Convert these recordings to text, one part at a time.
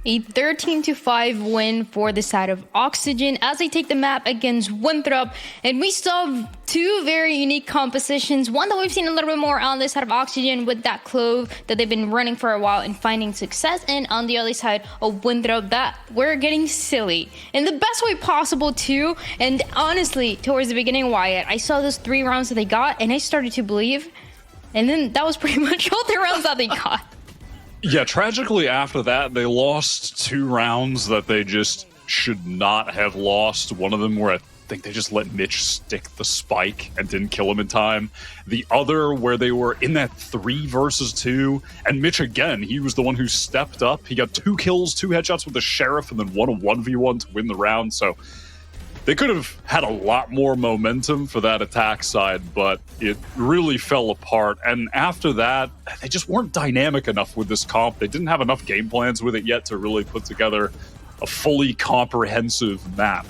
A 13-5 win for the side of Oxygen as they take the map against Winthrop. And we saw two very unique compositions. One that we've seen a little bit more on this side of Oxygen with that Clove that they've been running for a while and finding success. And on the other side of Winthrop, that we're getting silly in the best way possible too. And honestly, towards the beginning, Wyatt, I saw those 3 rounds that they got and I started to believe. And then that was pretty much all the rounds that they got. Yeah, tragically after that, they lost 2 rounds that they just should not have lost. One of them where I think they just let Mitch stick the spike and didn't kill him in time. The other where they were in that 3 versus 2, and Mitch again, he was the one who stepped up. He got 2 kills, 2 headshots with the Sheriff, and then won a 1v1 to win the round. So they could have had a lot more momentum for that attack side, but it really fell apart. And after that, they just weren't dynamic enough with this comp. They didn't have enough game plans with it yet to really put together a fully comprehensive map.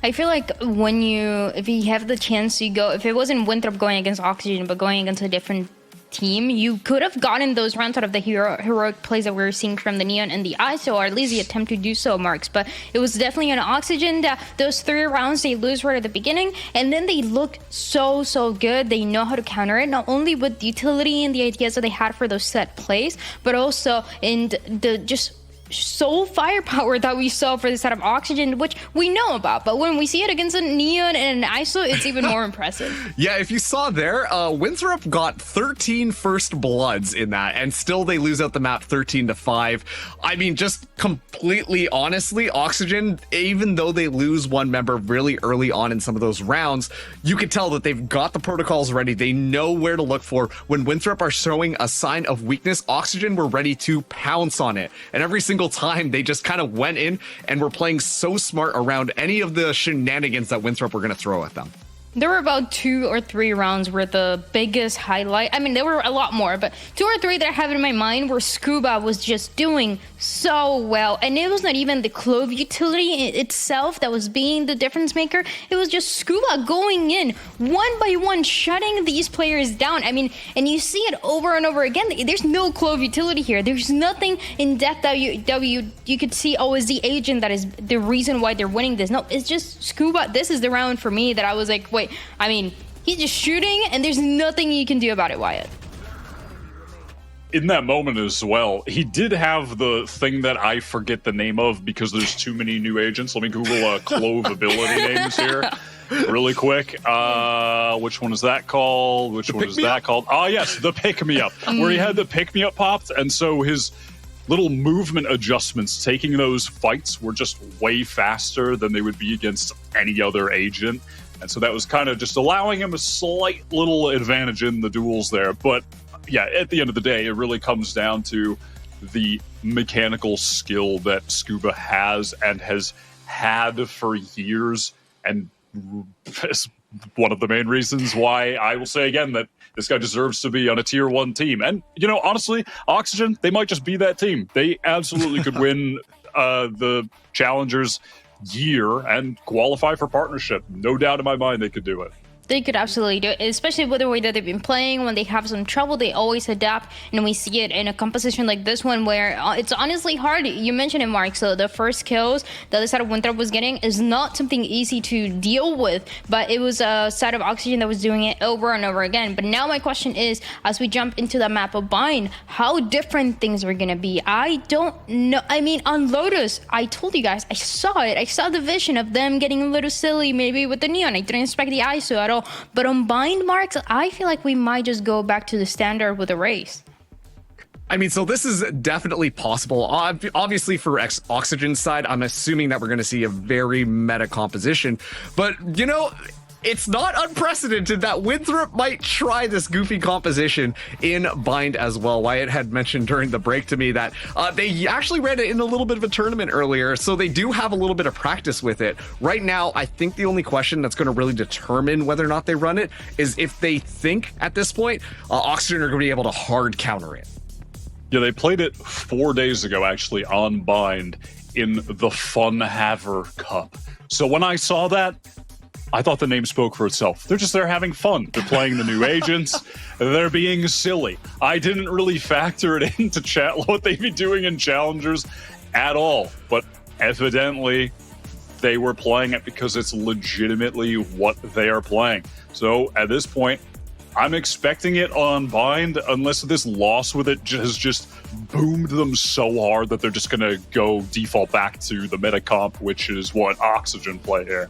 I feel like if you have the chance to go, if it wasn't Winthrop going against Oxygen, but going against a different team, you could have gotten those rounds out of the heroic plays that we were seeing from the Neon and the ISO, or at least the attempt to do so, Marks. But it was definitely an Oxygen that those 3 rounds they lose right at the beginning, and then they look so good. They know how to counter it, not only with the utility and the ideas that they had for those set plays, but also in the just soul firepower that we saw for the side of Oxygen, which we know about, but when we see it against a Neon and an ISO, it's even more impressive. Yeah, if you saw there, Winthrop got 13 first bloods in that, and still they lose out the map 13-5. I mean, just completely honestly, Oxygen, even though they lose 1 member really early on in some of those rounds, you could tell that they've got the protocols ready. They know where to look for. When Winthrop are showing a sign of weakness, Oxygen were ready to pounce on it. And every single time they just kind of went in and were playing so smart around any of the shenanigans that Winthrop were going to throw at them. There were about 2 or 3 rounds where the biggest highlight, I mean, there were a lot more, but 2 or 3 that I have in my mind where Scuba was just doing so well. And it was not even the Clove utility itself that was being the difference maker. It was just Scuba going in one by one, shutting these players down. I mean, and you see it over and over again. There's no Clove utility here. There's nothing in depth that you could see, oh, is the agent that is the reason why they're winning this. No, it's just Scuba. This is the round for me that I was like, wait, I mean, he's just shooting and there's nothing you can do about it, Wyatt. In that moment as well, he did have the thing that I forget the name of because there's too many new agents. Let me Google Clove ability names here really quick. Which one is that called? Which one is that called? Oh, yes, the pick-me-up, where he had the pick-me-up popped, and so his little movement adjustments, taking those fights, were just way faster than they would be against any other agent. And so that was kind of just allowing him a slight little advantage in the duels there. But yeah, at the end of the day, it really comes down to the mechanical skill that Scuba has and has had for years. And is one of the main reasons why I will say again that this guy deserves to be on a tier 1 team. And, you know, honestly, Oxygen, they might just be that team. They absolutely could win the Challengers year and qualify for partnership. No doubt in my mind they could do it. They could absolutely do it, especially with the way that they've been playing. When they have some trouble, they always adapt, and we see it in a composition like this one where it's honestly hard. You mentioned it, Mark, so the first kills the other side of Winthrop was getting is not something easy to deal with, but it was a side of Oxygen that was doing it over and over again. But now my question is, as we jump into the map of Bind, how different things are going to be. I don't know. I mean, on Lotus, I told you guys, I saw it. I saw the vision of them getting a little silly, maybe with the Neon. I didn't expect the ISO at all. But on Bind, Marks, I feel like we might just go back to the standard with a race. I mean, so this is definitely possible. Obviously, for Oxygen's side, I'm assuming that we're going to see a very meta composition. But, you know, it's not unprecedented that Winthrop might try this goofy composition in Bind as well. Wyatt had mentioned during the break to me that they actually ran it in a little bit of a tournament earlier, so they do have a little bit of practice with it. Right now, I think the only question that's going to really determine whether or not they run it is if they think at this point Oxygen are going to be able to hard counter it. Yeah, they played it 4 days ago, actually, on Bind in the Fun Haver Cup. So when I saw that, I thought the name spoke for itself. They're just there having fun. They're playing the new agents. They're being silly. I didn't really factor it into what they'd be doing in Challengers at all. But evidently, they were playing it because it's legitimately what they are playing. So at this point, I'm expecting it on Bind, unless this loss with it has just boomed them so hard that they're just going to go default back to the meta comp, which is what Oxygen play here.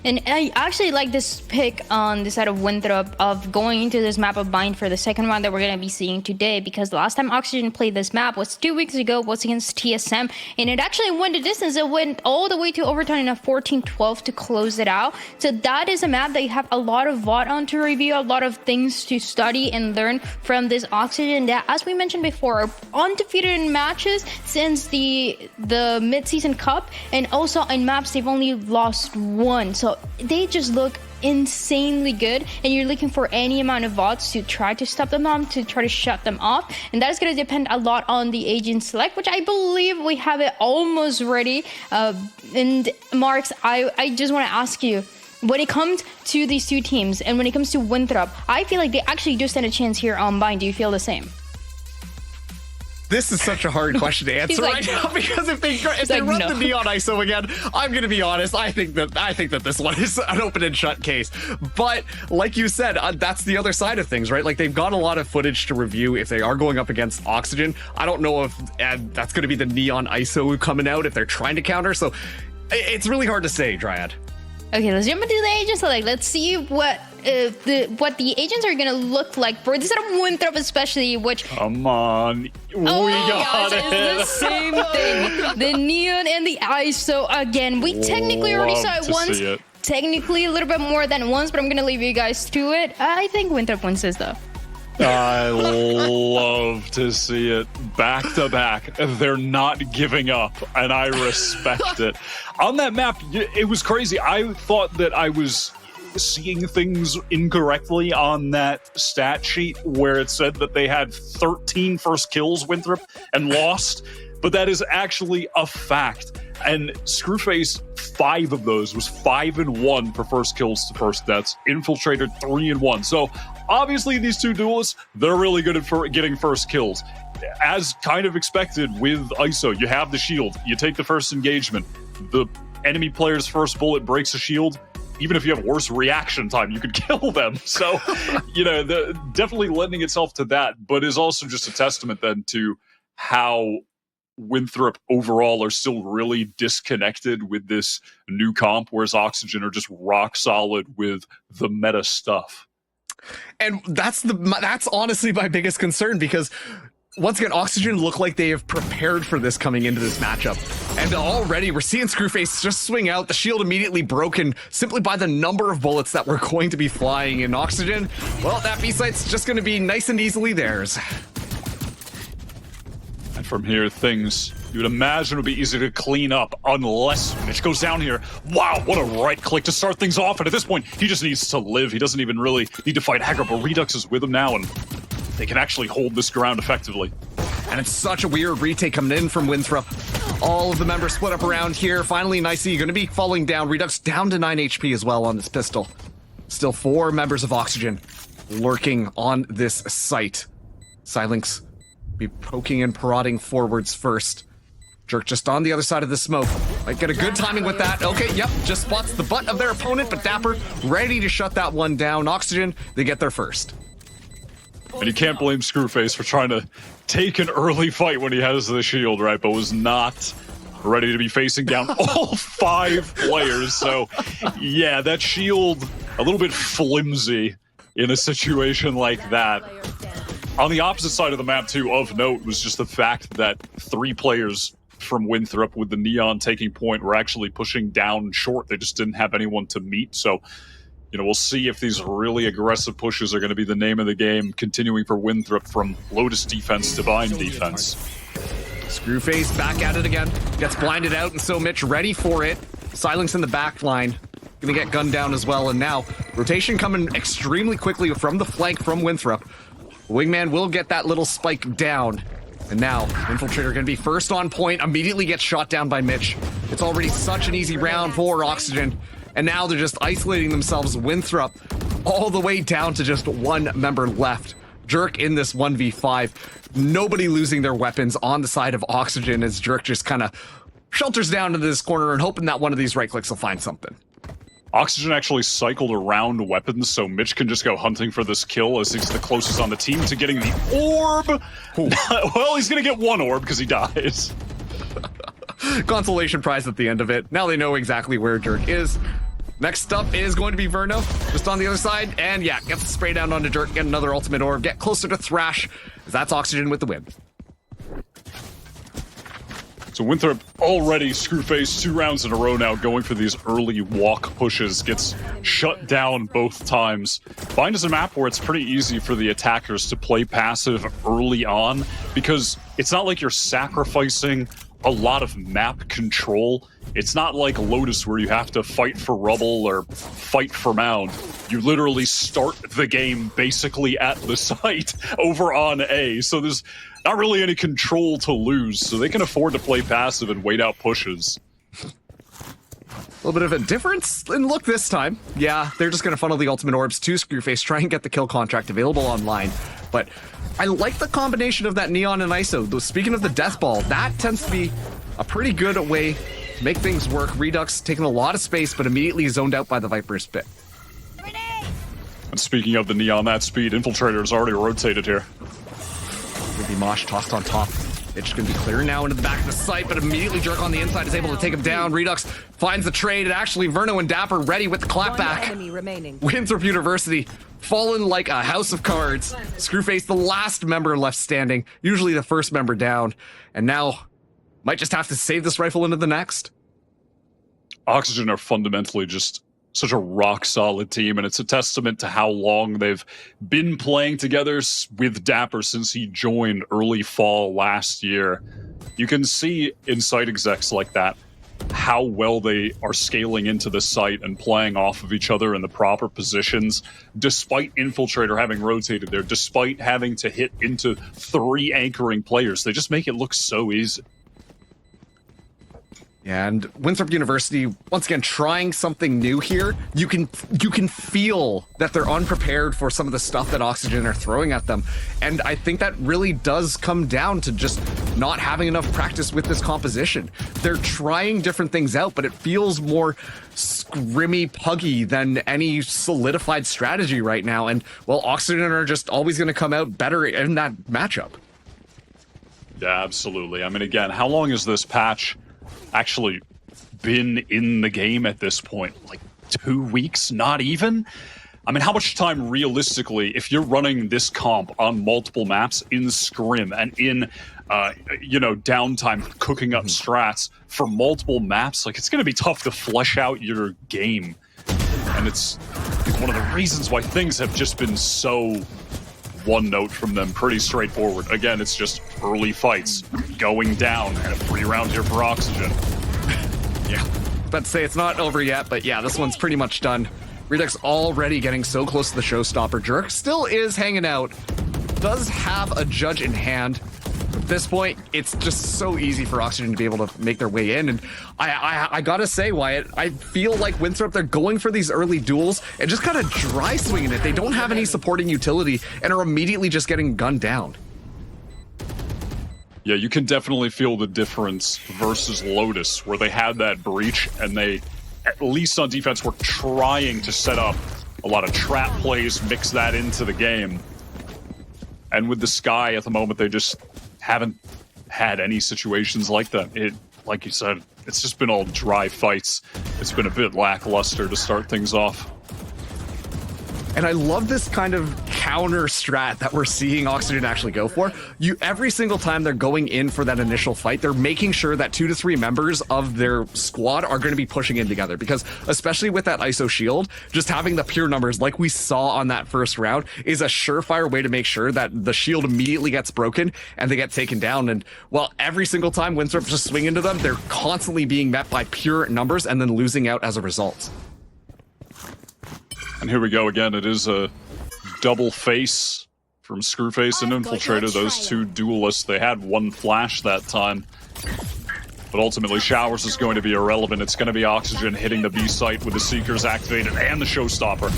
And I actually like this pick on the side of Winthrop of going into this map of Bind for the second round that we're going to be seeing today, because the last time Oxygen played this map was 2 weeks ago, was against TSM, and it actually went the distance. It went all the way to overtime in a 14-12 to close it out. So that is a map that you have a lot of VOD on to review, a lot of things to study and learn from this Oxygen that, as we mentioned before, are undefeated in matches since the mid-season cup, and also in maps they've only lost one. So they just look insanely good, and you're looking for any amount of VODs to try to stop them on, to try to shut them off, and that is going to depend a lot on the agent select, which I believe we have it almost ready. And Marks, I just want to ask you, when it comes to these two teams and when it comes to Winthrop, I feel like they actually do stand a chance here on Bind. Do you feel the same? This is such a hard question to answer like, right now, because if they run the Neon ISO again, I'm going to be honest. I think that this one is an open and shut case. But like you said, that's the other side of things, right? Like, they've got a lot of footage to review if they are going up against Oxygen. I don't know if that's going to be the Neon ISO coming out if they're trying to counter. So it's really hard to say, Dryad. Okay, let's jump into the agent select. Let's see what the agents are gonna look like for this set of Winthrop, especially. Which, come on, we got it. It's the same thing. The Neon and the ISO again. We technically already saw it once. Technically a little bit more than once, but I'm gonna leave you guys to it. I think Winthrop wins this though. I love to see it back to back. They're not giving up, and I respect it. On that map, it was crazy. I thought that I was seeing things incorrectly on that stat sheet where it said that they had 13 first kills, Winthrop, and lost, but that is actually a fact. And Screwface, 5 of those was 5-1 for first kills to first deaths. Infiltrator 3-1. So obviously these two duelists, they're really good at getting first kills. As kind of expected with ISO, you have the shield, you take the first engagement, the enemy player's first bullet breaks a shield. Even if you have worse reaction time, you could kill them. So, definitely lending itself to that, but is also just a testament then to how Winthrop overall are still really disconnected with this new comp, whereas Oxygen are just rock solid with the meta stuff. And that's honestly my biggest concern, because once again, Oxygen look like they have prepared for this coming into this matchup. And already we're seeing Screwface just swing out, the shield immediately broken simply by the number of bullets that were going to be flying in Oxygen. Well, that B-site's just going to be nice and easily theirs. And from here, things you would imagine would be easy to clean up, unless Mitch goes down here. Wow, what a right click to start things off. And at this point, he just needs to live. He doesn't even really need to fight Hacker, but Redux is with him now, and they can actually hold this ground effectively. And it's such a weird retake coming in from Winthrop. All of the members split up around here. Finally, Nicey going to be falling down. Redux down to 9 HP as well on this pistol. Still 4 members of Oxygen lurking on this site. Silence be poking and prodding forwards first. Jerk just on the other side of the smoke. Might get a good timing with that. Okay, yep, just spots the butt of their opponent, but Dapper ready to shut that one down. Oxygen, they get there first. And you can't blame Screwface for trying to take an early fight when he has the shield, right? But was not ready to be facing down all 5 players. So, yeah, that shield, a little bit flimsy in a situation like that. On the opposite side of the map, too, of note, was just the fact that 3 players from Winthrop with the Neon taking point were actually pushing down short. They just didn't have anyone to meet. So, we'll see if these really aggressive pushes are going to be the name of the game, continuing for Winthrop from Lotus defense to Bind defense. Screwface back at it again. Gets blinded out, and so Mitch ready for it. Silence in the back line. Gonna get gunned down as well, and now rotation coming extremely quickly from the flank from Winthrop. Wingman will get that little spike down. And now, Infiltrator gonna be first on point, immediately gets shot down by Mitch. It's already such an easy round for Oxygen. And now they're just isolating themselves, Winthrop, all the way down to just one member left. Jerk in this 1v5. Nobody losing their weapons on the side of Oxygen as Jerk just kind of shelters down into this corner and hoping that one of these right clicks will find something. Oxygen actually cycled around weapons, so Mitch can just go hunting for this kill as he's the closest on the team to getting the orb. Well, he's going to get one orb because he dies. Consolation prize at the end of it. Now they know exactly where Jerk is. Next up is going to be Verno, just on the other side. And yeah, gets the spray down onto Jerk, get another ultimate orb, get closer to Thrash, as that's Oxygen with the win. So Winthrop already Screwface 2 rounds in a row now going for these early walk pushes, gets shut down both times. Bind is a map where it's pretty easy for the attackers to play passive early on because it's not like you're sacrificing a lot of map control. It's not like Lotus where you have to fight for rubble or fight for mound. You literally start the game basically at the site over on A. So there's not really any control to lose. So they can afford to play passive and wait out pushes. A little bit of a difference in look this time. Yeah, they're just going to funnel the ultimate orbs to Screwface, try and get the kill contract available online. But I like the combination of that Neon and ISO. Though, speaking of the Death Ball, that tends to be a pretty good way to make things work. Redux taking a lot of space, but immediately zoned out by the Viper's pit. And speaking of the Neon, that speed, Infiltrator is already rotated here. Gonna be Mosh tossed on top. It's just gonna be clear now into the back of the site, but immediately Jerk on the inside is able to take him down. Redux finds the trade, and actually Verno and Dapper ready with the clapback. Winthrop University fallen like a house of cards. Screwface, the last member left standing, usually the first member down, and now might just have to save this rifle into the next. Oxygen are fundamentally just such a rock-solid team, and it's a testament to how long they've been playing together with Dapper since he joined early fall last year. You can see in site execs like that how well they are scaling into the site and playing off of each other in the proper positions, despite Infiltrator having rotated there, despite having to hit into 3 anchoring players. They just make it look so easy. And Winthrop University, once again, trying something new here. You can feel that they're unprepared for some of the stuff that Oxygen are throwing at them. And I think that really does come down to just not having enough practice with this composition. They're trying different things out, but it feels more scrimmy, puggy than any solidified strategy right now. And, well, Oxygen are just always going to come out better in that matchup. Yeah, absolutely. I mean, again, how long is this patch actually been in the game at this point? Like 2 weeks, not even? I mean, how much time realistically, if you're running this comp on multiple maps in scrim and in, downtime cooking up strats for multiple maps, like it's going to be tough to flesh out your game. And it's one of the reasons why things have just been so one note from them, pretty straightforward. Again, it's just early fights going down and a free round here for Oxygen. Yeah, about to say it's not over yet, but yeah, this one's pretty much done. Redux already getting so close to the showstopper. Jerk still is hanging out, does have a judge in hand. At this point, it's just so easy for Oxygen to be able to make their way in. And I gotta say, Wyatt, I feel like Winthrop, they're going for these early duels and just kind of dry swinging it. They don't have any supporting utility and are immediately just getting gunned down. Yeah, you can definitely feel the difference versus Lotus, where they had that breach and they, at least on defense, were trying to set up a lot of trap plays, mix that into the game. And with the Sky at the moment, they just haven't had any situations like that. It, like you said, it's just been all dry fights. It's been a bit lackluster to start things off. And I love this kind of counter strat that we're seeing Oxygen actually go for. Every single time they're going in for that initial fight, they're making sure that 2 to 3 members of their squad are going to be pushing in together, because especially with that ISO shield, just having the pure numbers like we saw on that first round is a surefire way to make sure that the shield immediately gets broken and they get taken down. And well, every single time Winthrop just swing into them, they're constantly being met by pure numbers and then losing out as a result. And here we go again. It is a double face from Screwface and Infiltrator. Those 2 duelists. They had 1 flash that time. But ultimately, Showers is going to be irrelevant. It's going to be Oxygen hitting the B site with the Seekers activated and the Showstopper.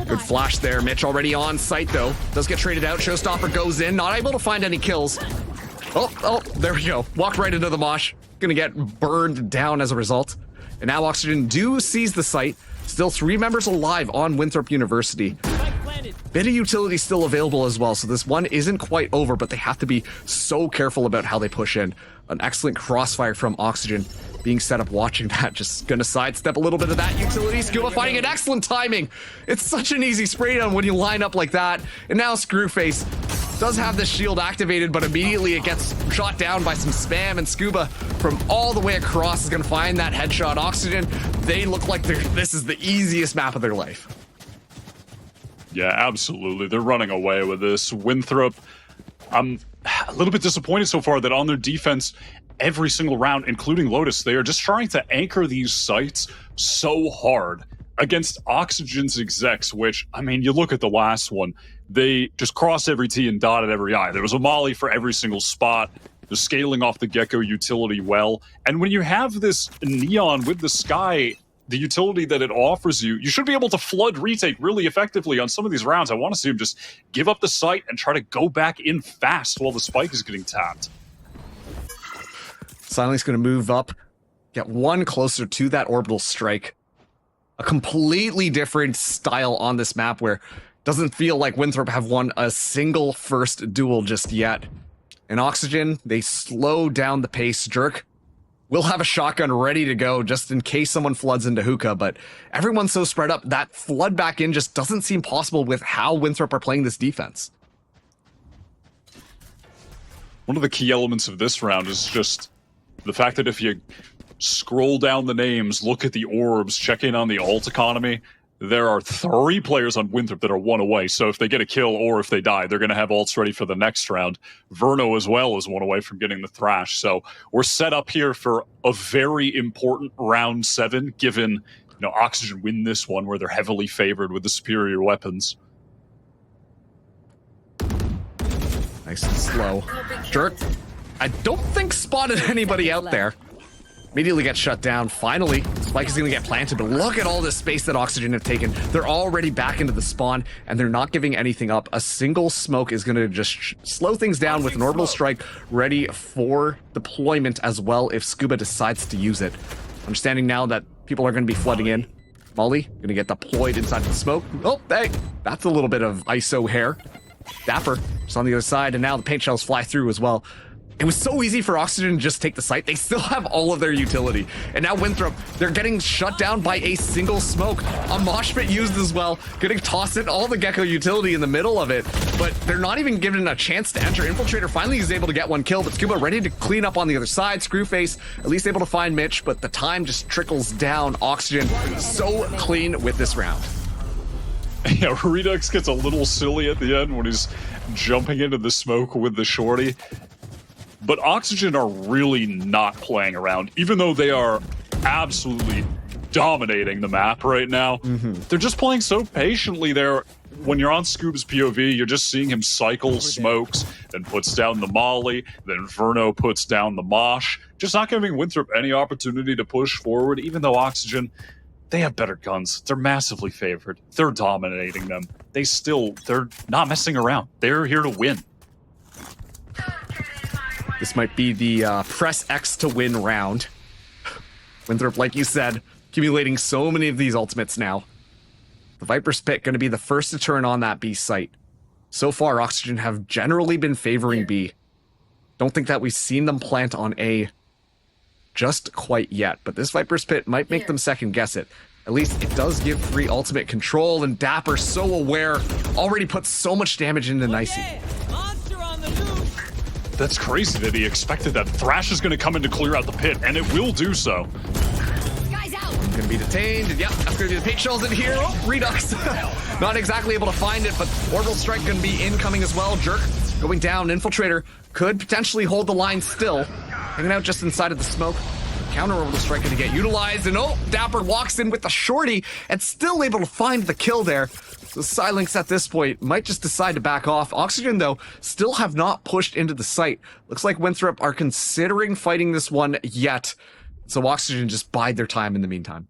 Good flash there. Mitch already on site, though. Does get traded out. Showstopper goes in. Not able to find any kills. Oh, there we go. Walked right into the mosh. Gonna get burned down as a result. And now Oxygen do seize the site. Still 3 members alive on Winthrop University. Bit of utility still available as well, so this one isn't quite over, but they have to be so careful about how they push in. An excellent crossfire from Oxygen being set up, watching that. Just gonna sidestep a little bit of that utility. Scuba finding an excellent timing. It's such an easy spray down when you line up like that. And now Screwface does have this shield activated, but immediately it gets shot down by some spam, and Scuba from all the way across is gonna find that headshot. Oxygen, they look like this is the easiest map of their life. Yeah, absolutely. They're running away with this. Winthrop, I'm a little bit disappointed so far that on their defense, every single round, including Lotus, they are just trying to anchor these sites so hard against Oxygen's execs, which, I mean, you look at the last one, they just crossed every T and dotted every I. There was a molly for every single spot. They're scaling off the Gecko utility well. And when you have this Neon with the Sky, the utility that it offers you, you should be able to flood retake really effectively on some of these rounds. I want to see him just give up the site and try to go back in fast while the spike is getting tapped. Silent's going to move up, get one closer to that orbital strike. A completely different style on this map where it doesn't feel like Winthrop have won a single first duel just yet. And Oxygen, they slow down the pace. Jerk will have a shotgun ready to go just in case someone floods into hookah, but everyone's so spread up that flood back in just doesn't seem possible with how Winthrop are playing this defense. One of the key elements of this round is just the fact that if you scroll down the names, look at the orbs, check in on the ult economy, there are 3 players on Winthrop that are 1 away. So if they get a kill or if they die, they're going to have ults ready for the next round. Verno as well is 1 away from getting the thrash. So we're set up here for a very important round 7, given Oxygen win this one where they're heavily favored with the superior weapons. Nice and slow. Jerk, I don't think spotted anybody out there. Immediately gets shut down. Finally, Spike is going to get planted, but look at all this space that Oxygen have taken. They're already back into the spawn, and they're not giving anything up. A single smoke is going to just slow things down with an orbital strike ready for deployment as well if Scuba decides to use it. Understanding now that people are going to be flooding in. Molly going to get deployed inside the smoke. Oh, hey, that's a little bit of ISO hair. Dapper just on the other side, and now the paint shells fly through as well. It was so easy for Oxygen to just take the site. They still have all of their utility. And now Winthrop, they're getting shut down by a single smoke. A mosh pit used as well, getting tossed in all the Gecko utility in the middle of it. But they're not even given a chance to enter. Infiltrator finally is able to get 1 kill, but Scuba ready to clean up on the other side. Screwface at least able to find Mitch, but the time just trickles down. Oxygen so clean with this round. Yeah, Redux gets a little silly at the end when he's jumping into the smoke with the shorty. But Oxygen are really not playing around, even though they are absolutely dominating the map right now. They're just playing so patiently there. When you're on Scoob's POV, you're just seeing him cycle smokes, then puts down the molly, then Verno puts down the mosh, just not giving Winthrop any opportunity to push forward, even though Oxygen, they have better guns. They're massively favored. They're dominating them. They're not messing around. They're here to win. This might be the press X to win round. Winthrop, like you said, accumulating so many of these ultimates now. The Viper's Pit going to be the first to turn on that B site. So far, Oxygen have generally been favoring B. Don't think that we've seen them plant on A just quite yet, but this Viper's Pit might make them second guess it. At least it does give free ultimate control, and Dapper, so aware, already puts so much damage into Nicey. That's crazy that he expected that. Thrash is going to come in to clear out the pit, and it will do so. Going to be detained, and yep, that's going to be the paint shells in here. Oh, Redux. Not exactly able to find it, but Orbital Strike going to be incoming as well. Jerk going down. Infiltrator could potentially hold the line still. Hanging out just inside of the smoke. Counter Orbital Strike going to get utilized, and oh, Dapper walks in with the shorty and still able to find the kill there. So Silence at this point might just decide to back off. Oxygen, though, still have not pushed into the site. Looks like Winthrop are considering fighting this one yet. So Oxygen just bide their time in the meantime.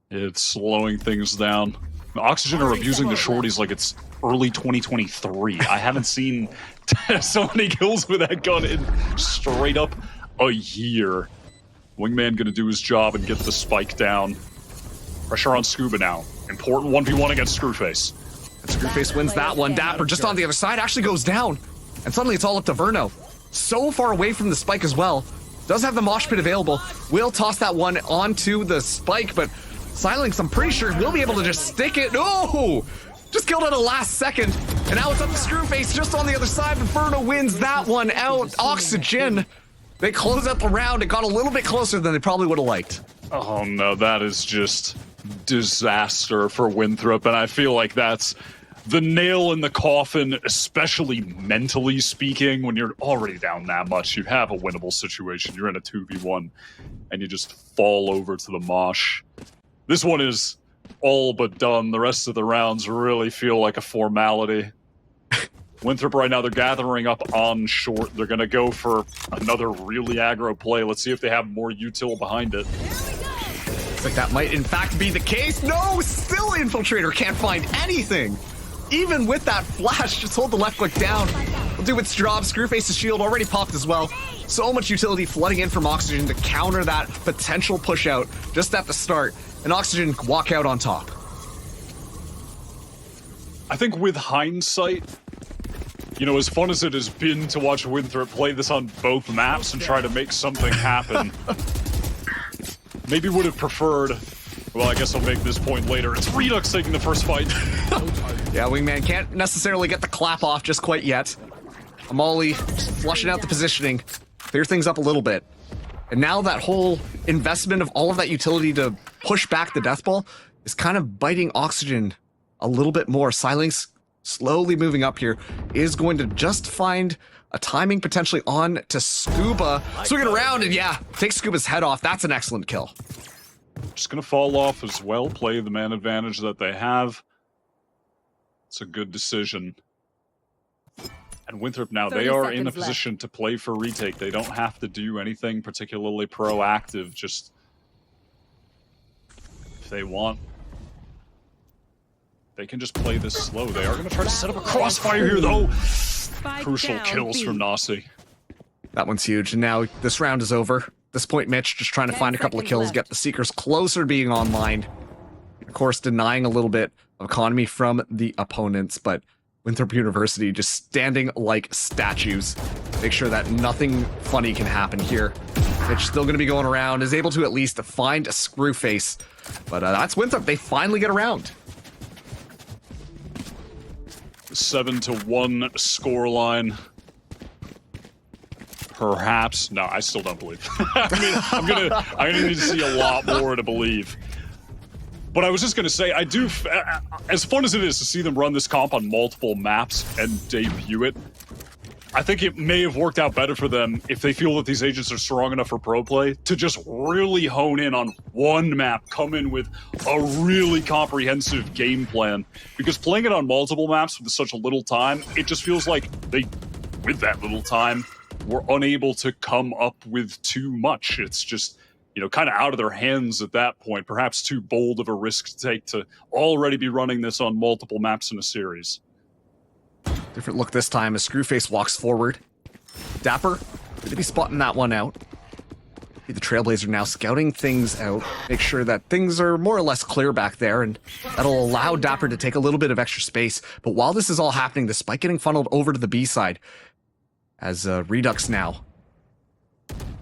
It's slowing things down. Oxygen are abusing the shorties like it's early 2023. I haven't seen so many kills with that gun in straight up a year. Wingman gonna do his job and get the spike down. Pressure on Scuba now. Important 1v1 against Screwface. And Screwface wins that one. Dapper just on the other side actually goes down. And suddenly it's all up to Verno. So far away from the spike as well. Does have the mosh pit available. Will toss that one onto the spike, but Silence, I'm pretty sure, will be able to just stick it. No! Just killed at the last second. And now it's up to Screwface just on the other side. But Verno wins that one out. Oxygen. They close out the round. It got a little bit closer than they probably would have liked. Oh no, that is just disaster for Winthrop, and I feel like that's the nail in the coffin, especially mentally speaking. When you're already down that much, you have a winnable situation, you're in a 2v1, and you just fall over to the mosh. This one is all but done. The rest of the rounds really feel like a formality. Winthrop right now, they're gathering up on short. They're gonna go for another really aggro play. Let's see if they have more util behind it. Looks like that might in fact be the case. No, still Infiltrator can't find anything. Even with that flash, just hold the left click down. We'll do its job. Screwface's shield already popped as well. So much utility flooding in from Oxygen to counter that potential push out just at the start. And Oxygen walk out on top. I think with hindsight, you know, as fun as it has been to watch Winthrop play this on both maps and try to make something happen, maybe would have preferred, well, I guess I'll make this point later. It's Redux taking the first fight. Yeah, Wingman can't necessarily get the clap off just quite yet. Amali just flushing out the positioning, clear things up a little bit. And now that whole investment of all of that utility to push back the death ball is kind of biting Oxygen a little bit more. Silence slowly moving up here is going to just find a timing potentially on to Scuba. Swing it around and yeah, take Scuba's head off. That's an excellent kill. Just gonna fall off as well, play the man advantage that they have. It's a good decision. And Winthrop now, they are in a position to play for retake. They don't have to do anything particularly proactive, just if they want. They can just play this slow. They are going to try to set up a crossfire here, though. Crucial kills from Nasi. That one's huge. And now this round is over. At this point, Mitch just trying to find a couple of kills, get the Seekers closer to being online. Of course, denying a little bit of economy from the opponents, but Winthrop University just standing like statues. Make sure that nothing funny can happen here. Mitch still going to be going around, is able to at least find a Screwface. But that's Winthrop. They finally get around. 7-1 scoreline. Perhaps. No, I still don't believe. I'm gonna need to see a lot more to believe. But I was just gonna say, I do, as fun as it is to see them run this comp on multiple maps and debut it, I think it may have worked out better for them if they feel that these agents are strong enough for pro play to just really hone in on one map, come in with a really comprehensive game plan. Because playing it on multiple maps with such a little time, it just feels like they, with that little time, were unable to come up with too much. It's just, you know, kind of out of their hands at that point. Perhaps too bold of a risk to take to already be running this on multiple maps in a series. Different look this time as Screwface walks forward. Dapper, going to be spotting that one out. The Trailblazer now scouting things out, make sure that things are more or less clear back there, and that'll allow Dapper to take a little bit of extra space. But while this is all happening, the spike getting funneled over to the B side as Redux now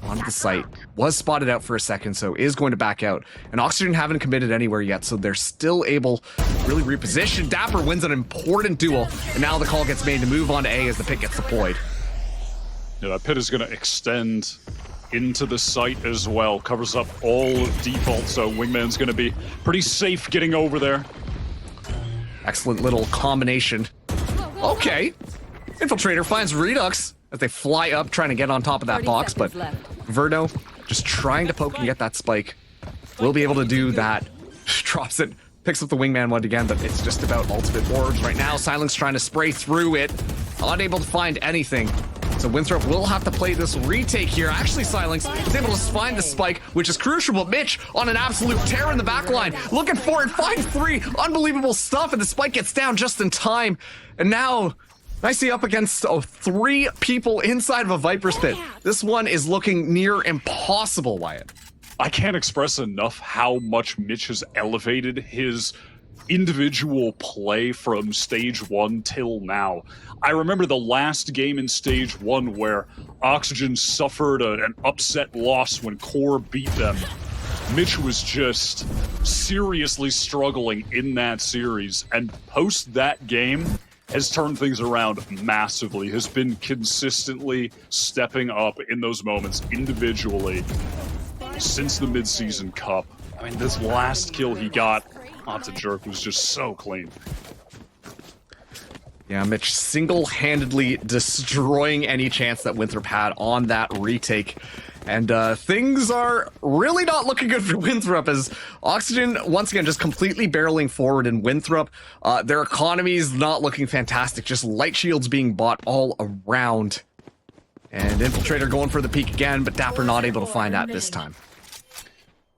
onto the site. Was spotted out for a second, so is going to back out. And Oxygen haven't committed anywhere yet, so they're still able to really reposition. Dapper wins an important duel, and now the call gets made to move on to A as the pit gets deployed. Yeah, that pit is going to extend into the site as well. Covers up all of default, so Wingman's going to be pretty safe getting over there. Excellent little combination. Okay. Infiltrator finds Redux as they fly up, trying to get on top of that box, but Verno just trying to poke and get that spike. Will be able to do that. Drops it Picks up the wingman one again, but it's just about ultimate orbs right now. Silence trying to spray through it. Unable to find anything. So Winthrop will have to play this retake here. Actually, Silence is able to find the spike, which is crucial, but Mitch on an absolute tear in the back line. Looking for it, finds 3. Unbelievable stuff, and the spike gets down just in time. And now, nicely up against 3 people inside of a Viper's pit. This one is looking near impossible, Wyatt. I can't express enough how much Mitch has elevated his individual play from stage 1 till now. I remember the last game in stage 1 where Oxygen suffered an upset loss when Core beat them. Mitch was just seriously struggling in that series, and post that game has turned things around massively, has been consistently stepping up in those moments individually since the mid-season cup. I mean, this last kill he got onto Jerk was just so clean. Yeah, Mitch single-handedly destroying any chance that Winthrop had on that retake. And things are really not looking good for Winthrop, as Oxygen, once again, just completely barreling forward in Winthrop. Their economy is not looking fantastic, just light shields being bought all around. And Infiltrator going for the peak again, but Dapper not able to find that this time.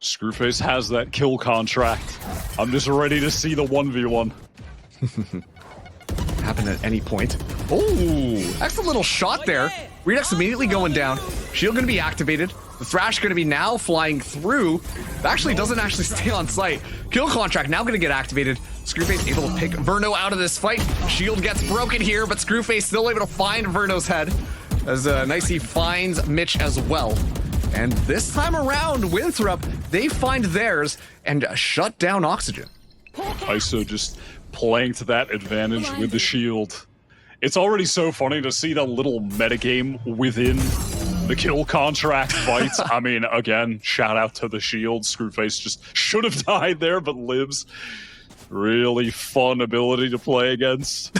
Screwface has that kill contract. I'm just ready to see the 1v1. Happen at any point. Oh, excellent little shot there. Redux immediately going down. Shield going to be activated. The Thrash going to be now flying through. It actually doesn't actually stay on site. Kill contract now going to get activated. Screwface able to pick Verno out of this fight. Shield gets broken here, but Screwface still able to find Verno's head. As Nicey finds Mitch as well. And this time around, Winthrop, they find theirs and shut down Oxygen. ISO just playing to that advantage with the shield. It's already so funny to see the little metagame within the kill contract fights. I mean, again, shout out to the shield. Screwface just should have died there, but lives. Really fun ability to play against.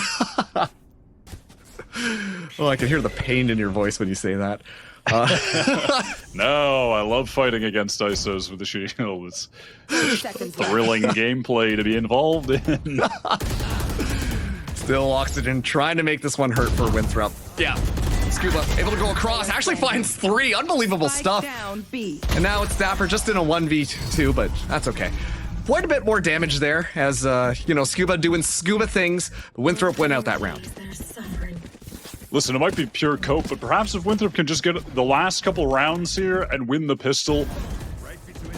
Oh, I can hear the pain in your voice when you say that. No, I love fighting against ISOs with the shield. It's such thrilling gameplay to be involved in. Still Oxygen trying to make this one hurt for Winthrop. Yeah. Scuba able to go across. Actually finds 3. Unbelievable stuff. And now it's Dapper just in a 1v2, but that's okay. Quite a bit more damage there as, Scuba doing Scuba things. Winthrop went out that round. Listen, it might be pure cope, but perhaps if Winthrop can just get the last couple rounds here and win the pistol.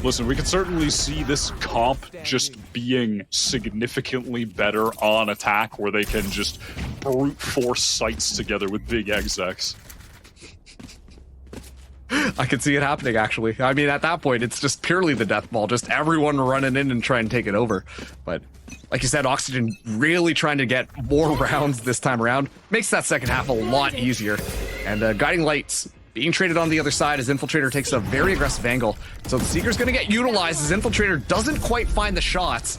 Listen, we can certainly see this comp just being significantly better on attack, where they can just brute force sights together with big execs. I can see it happening, actually. I mean, at that point, it's just purely the death ball, just everyone running in and trying to take it over. But like you said, Oxygen really trying to get more rounds this time around. Makes that second half a lot easier. And Guiding Lights being traded on the other side as Infiltrator takes a very aggressive angle. So the Seeker's going to get utilized as Infiltrator doesn't quite find the shots.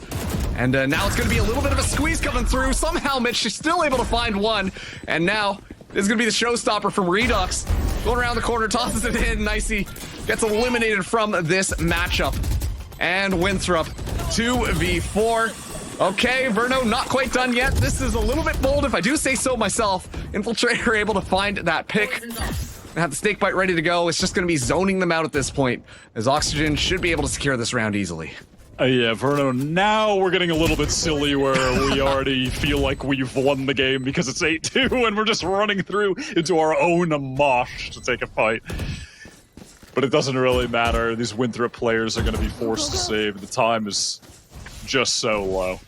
And now it's going to be a little bit of a squeeze coming through. Somehow Mitch is still able to find one. And now this is going to be the showstopper from Redux. Going around the corner, tosses it in. Nicey gets eliminated from this matchup. And Winthrop, 2v4. Okay, Verno not quite done yet. This is a little bit bold, if I do say so myself. Infiltrator able to find that pick. Have the snake bite ready to go. It's just going to be zoning them out at this point, as Oxygen should be able to secure this round easily. Yeah, Verno, now we're getting a little bit silly where we already feel like we've won the game because it's 8-2 and we're just running through into our own mosh to take a fight. But it doesn't really matter. These Winthrop players are going to be forced to save. The time is just so low.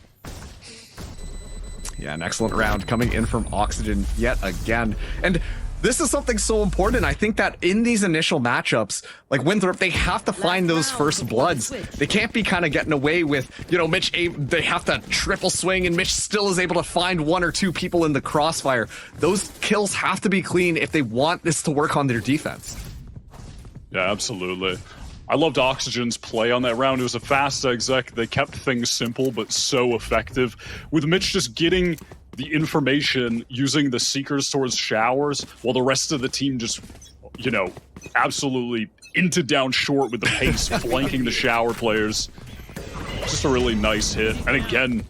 Yeah, an excellent round coming in from Oxygen yet again. And this is something so important. I think that in these initial matchups, like Winthrop, they have to find those first bloods. They can't be kind of getting away with, Mitch, they have to triple swing and Mitch still is able to find 1 or 2 people in the crossfire. Those kills have to be clean if they want this to work on their defense. Yeah, absolutely. I loved Oxygen's play on that round. It was a fast exec. They kept things simple, but so effective. With Mitch just getting the information using the Seekers towards showers, while the rest of the team just, absolutely into down short with the pace, flanking the shower players. Just a really nice hit. And again,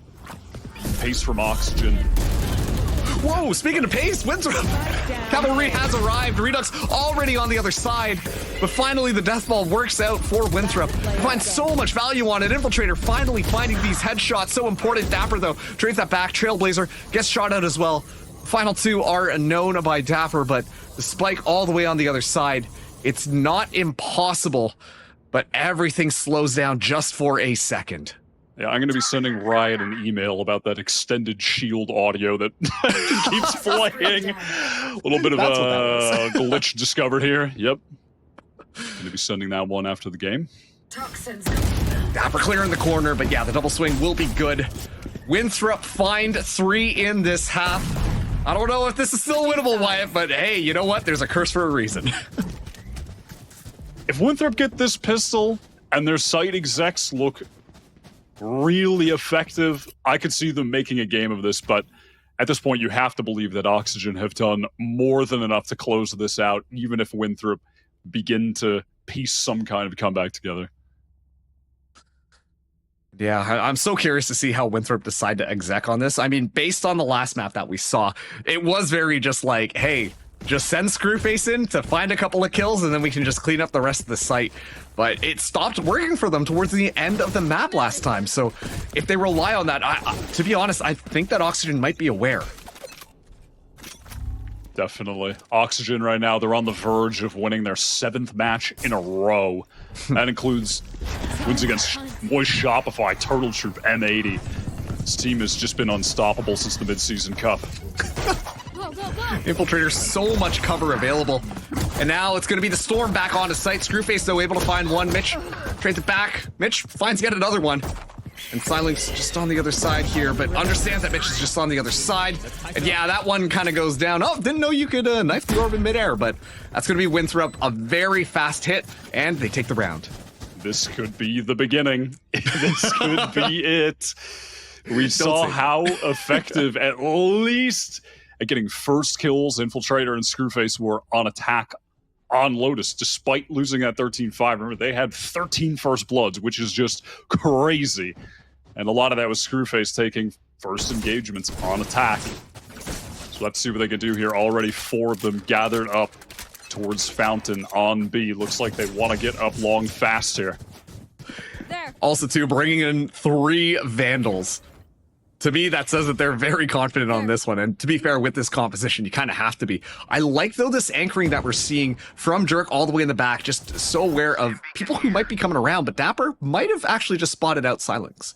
pace from Oxygen. Whoa, speaking of pace, Winthrop Cavalry has arrived. Redux already on the other side, but finally the death ball works out for Winthrop. Finds so much value on it. Infiltrator finally finding these headshots, so important. Dapper though trades that back. Trailblazer gets shot out as well. Final two are known by Dapper, but the spike all the way on the other side. It's not impossible, but everything slows down just for a second. Yeah, I'm going to be sending Riot an email about that extended shield audio that keeps playing. A little bit of a glitch discovered here. Yep. Going to be sending that one after the game. Dapper clear in the corner, but yeah, the double swing will be good. Winthrop find 3 in this half. I don't know if this is still winnable, Wyatt, but hey, you know what? There's a curse for a reason. If Winthrop get this pistol and their site execs look really effective, I could see them making a game of this, but at this point you have to believe that Oxygen have done more than enough to close this out, even if Winthrop begin to piece some kind of comeback together. Yeah, I'm so curious to see how Winthrop decide to exec on this. I mean, based on the last map that we saw, it was very just like, hey, just send Screwface in to find a couple of kills and then we can just clean up the rest of the site. But it stopped working for them towards the end of the map last time. So if they rely on that, to be honest, I think that Oxygen might be aware. Definitely. Oxygen right now, they're on the verge of winning their 7th match in a row. That includes wins against Moist Shopify, Turtle Troop, M80. This team has just been unstoppable since the mid-season cup. Infiltrator, so much cover available. And now it's going to be the Storm back onto site. Screwface, though, able to find one. Mitch trades it back. Mitch finds yet another one. And Silence just on the other side here, but understands that Mitch is just on the other side. And yeah, that one kind of goes down. Oh, didn't know you could knife the orb in midair, but that's going to be Winthrop, a very fast hit, and they take the round. This could be the beginning. This could be it. We saw how effective, at least at getting first kills, Infiltrator and Screwface were on attack on Lotus, despite losing that 13-5. Remember, they had 13 first bloods, which is just crazy. And a lot of that was Screwface taking first engagements on attack. So let's see what they can do here. Already 4 of them gathered up towards Fountain on B. Looks like they want to get up long fast here. Also, too, bringing in 3 Vandals. To me, that says that they're very confident on this one. And to be fair, with this composition, you kind of have to be. I like, though, this anchoring that we're seeing from Jerk all the way in the back, just so aware of people who might be coming around. But Dapper might have actually just spotted out Silence.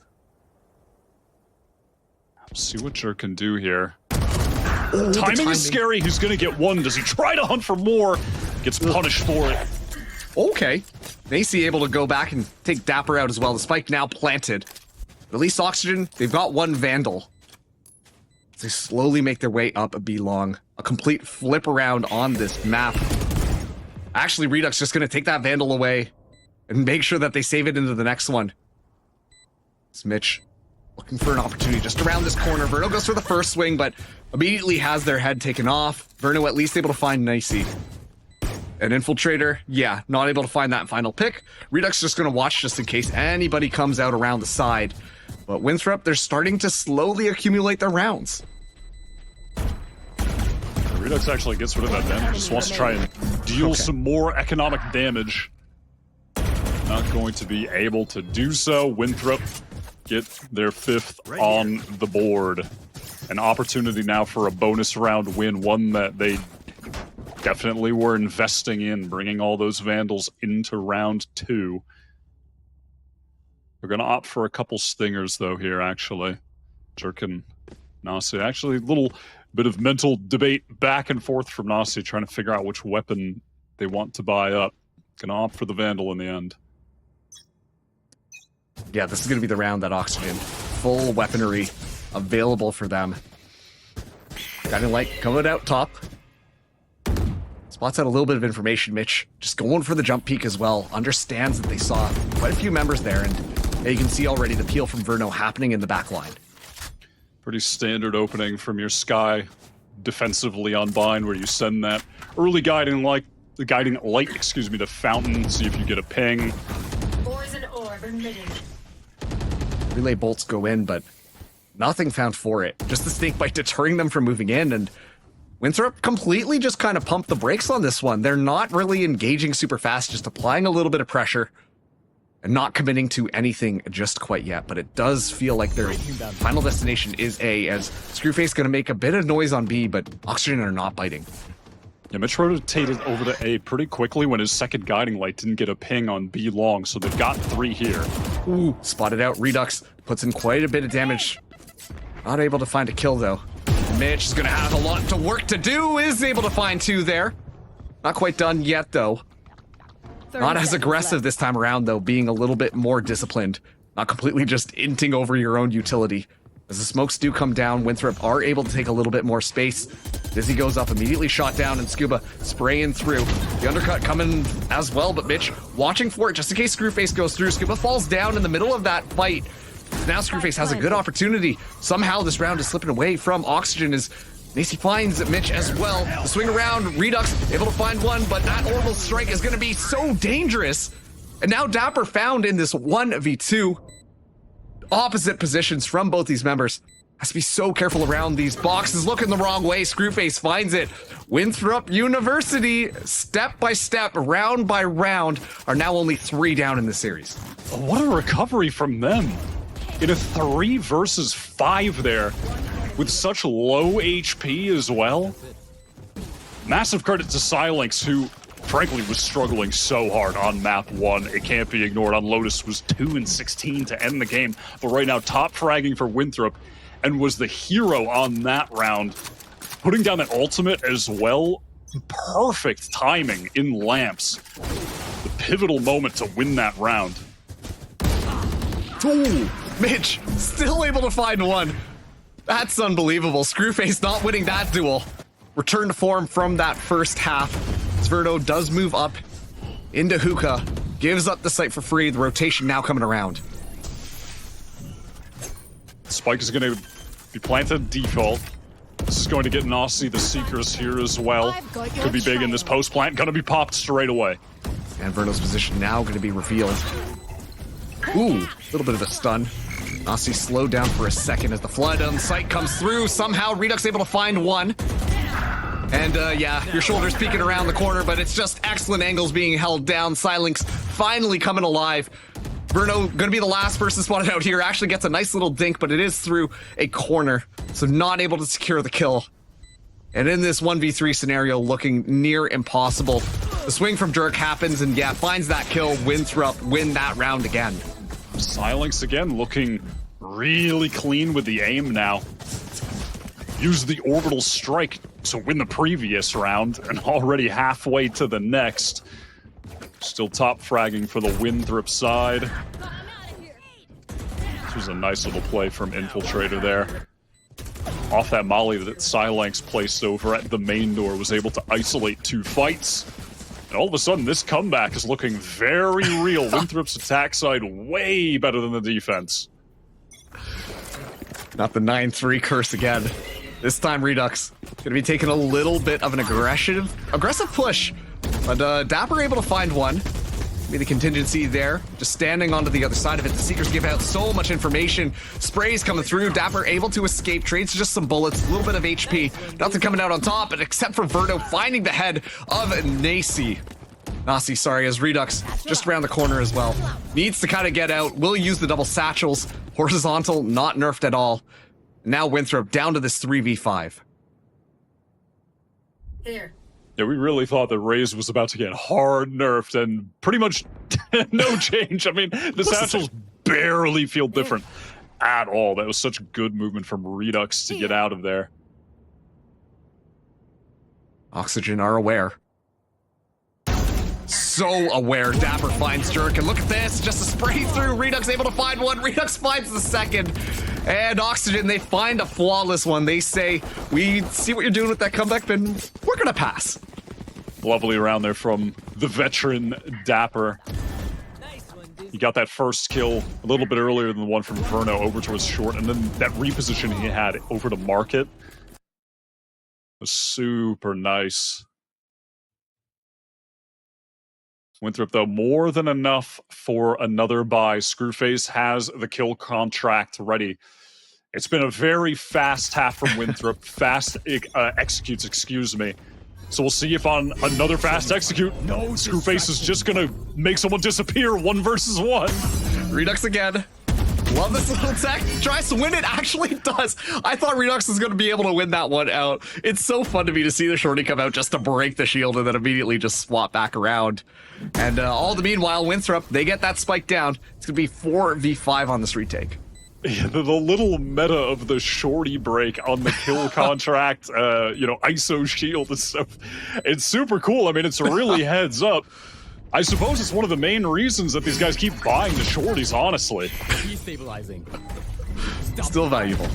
See what Jerk can do here. Oh, timing is scary. Who's going to get one? Does he try to hunt for more? Gets punished for it. Okay. Macy able to go back and take Dapper out as well. The spike now planted. At least Oxygen, they've got 1 Vandal. They slowly make their way up a B-long. A complete flip around on this map. Actually, Redux just going to take that Vandal away and make sure that they save it into the next one. It's Mitch looking for an opportunity just around this corner. Verno goes for the first swing, but immediately has their head taken off. Verno at least able to find Nicey. An Infiltrator, yeah, not able to find that final pick. Redux just going to watch just in case anybody comes out around the side. But Winthrop, they're starting to slowly accumulate their rounds. Redux actually gets rid of that damage. Just wants to try and deal some more economic damage. Not going to be able to do so. Winthrop get their 5th on the board. An opportunity now for a bonus round win, one that they definitely were investing in, bringing all those Vandals into round 2. We're going to opt for a couple stingers, though, here, actually. Jerk and Nasi. Actually, a little bit of mental debate back and forth from Nasi, trying to figure out which weapon they want to buy up. Going to opt for the Vandal in the end. Yeah, this is going to be the round that Oxygen. Full weaponry available for them. Guiding Light coming out top. Spots out a little bit of information, Mitch. Just going for the jump peek as well. Understands that they saw quite a few members there, and you can see already the peel from Verno happening in the back line. Pretty standard opening from your Sky defensively on bind, where you send that early guiding light, to Fountain, see if you get a ping. Poison orb emitting. relay bolts go in, but nothing found for it. Just the snake bite deterring them from moving in, and Winthrop completely just kind of pumped the brakes on this one. They're not really engaging super fast, just applying a little bit of pressure and not committing to anything just quite yet. But it does feel like their final destination is A, as Screwface going to make a bit of noise on B, but Oxygen are not biting. Yeah, Mitch rotated over to A pretty quickly when his second guiding light didn't get a ping on B long, so they've got 3 here. Ooh, spotted out. Redux puts in quite a bit of damage. Not able to find a kill, though. Mitch is going to have a lot to work to do, is able to find 2 there. Not quite done yet, though. Not as aggressive this time around, though, being a little bit more disciplined. Not completely just inting over your own utility. As the smokes do come down, Winthrop are able to take a little bit more space. Dizzy goes up, immediately shot down, and Scuba spraying through. The undercut coming as well, but Mitch watching for it just in case Screwface goes through. Scuba falls down in the middle of that fight. Now Screwface has a good opportunity. Somehow this round is slipping away from Oxygen as Macy finds Mitch as well. The swing around, Redux able to find one, but that orbital strike is going to be so dangerous. And now Dapper found in this 1v2. Opposite positions from both these members. Has to be so careful around these boxes. Looking the wrong way, Screwface finds it. Winthrop University, step by step, round by round, are now only 3 down in the series. What a recovery from them. In a 3 versus 5 there, with such low HP as well. Massive credit to Silex, who frankly was struggling so hard on map 1. It can't be ignored. On Lotus was 2-16 to end the game, but right now top fragging for Winthrop and was the hero on that round, putting down that ultimate as well. Perfect timing in lamps. The pivotal moment to win that round. Ooh, Mitch still able to find one. That's unbelievable. Screwface not winning that duel. Return to form from that first half. Zverdo does move up into Hookah, gives up the site for free. The rotation now coming around. Spike is going to be planted default. This is going to get Nazi the Seekers here as well. Could be big in this post plant. Going to be popped straight away. And Verno's position now going to be revealed. Ooh, a little bit of a stun. Nazi slowed down for a second as the flood on site comes through. Somehow Redux able to find one. And yeah, your shoulder's peeking around the corner, but it's just excellent angles being held down. Silex finally coming alive. Verno gonna be the last person spotted out here. Actually gets a nice little dink, but it is through a corner, so not able to secure the kill. And in this 1v3 scenario, looking near impossible. The swing from Jerk happens, and yeah, finds that kill. Winthrop win that round again. Silex again looking really clean with the aim now. Used the orbital strike to win the previous round, and already halfway to the next. Still top fragging for the Winthrop side. This was a nice little play from Infiltrator there. Off that molly that Silex placed over at the main door, was able to isolate 2 fights. And all of a sudden, this comeback is looking very real. Winthrop's attack side way better than the defense. Not the 9-3 curse again. This time Redux gonna be taking a little bit of an aggressive push. But Dapper able to find one. Be the contingency there. Just standing onto the other side of it. The Seekers give out so much information. Sprays coming through. Dapper able to escape. Trades just some bullets. A little bit of HP. Nothing coming out on top, but except for Verdo finding the head of Nasi, sorry, as Redux just around the corner as well. Needs to kind of get out. Will use the double satchels. Horizontal, not nerfed at all. Now Winthrop down to this 3v5. Here. Yeah, we really thought that Raze was about to get hard nerfed, and pretty much no change. I mean, the satchels barely feel different at all. That was such good movement from Redux to get out of there. Oxygen are aware. So aware. Dapper finds Jerk, and look at this, just a spray through. Redux able to find one. Redux finds the second. And Oxygen, they find a flawless one. They say, we see what you're doing with that comeback, but we're gonna pass. Lovely around there from the veteran Dapper. He got that first kill a little bit earlier than the one from Verno over towards short, and then that reposition he had over to market was super nice. Winthrop, though, more than enough for another buy. Screwface has the kill contract ready. It's been a very fast half from Winthrop. Fast executes, excuse me. So we'll see if on another fast execute, Screwface is just going to make someone disappear 1 versus 1. Redux again. Love this little tech. Tries to win it. Actually does. I thought Redux was going to be able to win that one out. It's so fun to me to see the shorty come out just to break the shield and then immediately just swap back around. And all the meanwhile, Winthrop, they get that spike down. It's going to be 4v5 on this retake. Yeah, the little meta of the shorty break on the kill contract, ISO shield and stuff. It's super cool. I mean, it's really heads up. I suppose it's one of the main reasons that these guys keep buying the shorties, honestly. Destabilizing. Still valuable.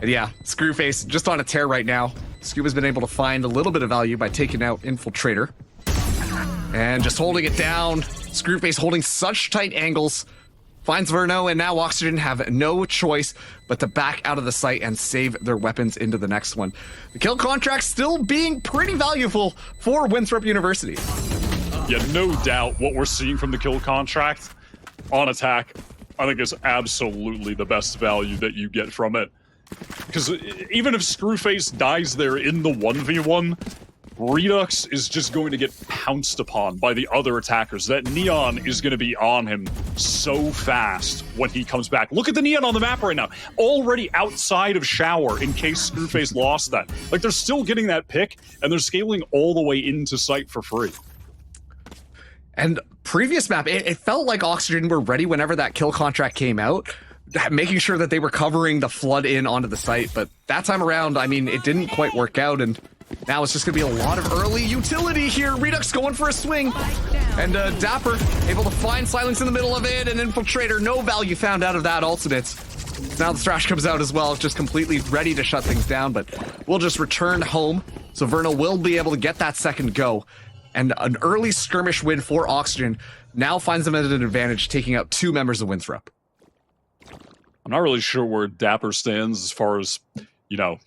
And yeah, Screwface just on a tear right now. Scuba's been able to find a little bit of value by taking out Infiltrator. And just holding it down. Screwface holding such tight angles. Finds Verno, and now Oxygen have no choice but to back out of the site and save their weapons into the next one. The kill contract still being pretty valuable for Winthrop University. Yeah, no doubt what we're seeing from the kill contract on attack, I think is absolutely the best value that you get from it. Because even if Screwface dies there in the 1v1, Redux is just going to get pounced upon by the other attackers. That Neon is going to be on him so fast when he comes back. Look at the Neon on the map right now. Already outside of Shower in case Screwface lost that. Like, they're still getting that pick, and they're scaling all the way into site for free. And previous map, it felt like Oxygen were ready whenever that kill contract came out, making sure that they were covering the flood in onto the site. But that time around, I mean, it didn't quite work out, and now it's just going to be a lot of early utility here. Redux going for a swing, and Dapper able to find Silence in the middle of it, and Infiltrator, no value found out of that ultimate. Now the Thrash comes out as well, just completely ready to shut things down, but we'll just return home. So Verno will be able to get that second go. And an early skirmish win for Oxygen now finds them at an advantage, taking out 2 members of Winthrop. I'm not really sure where Dapper stands as far as, the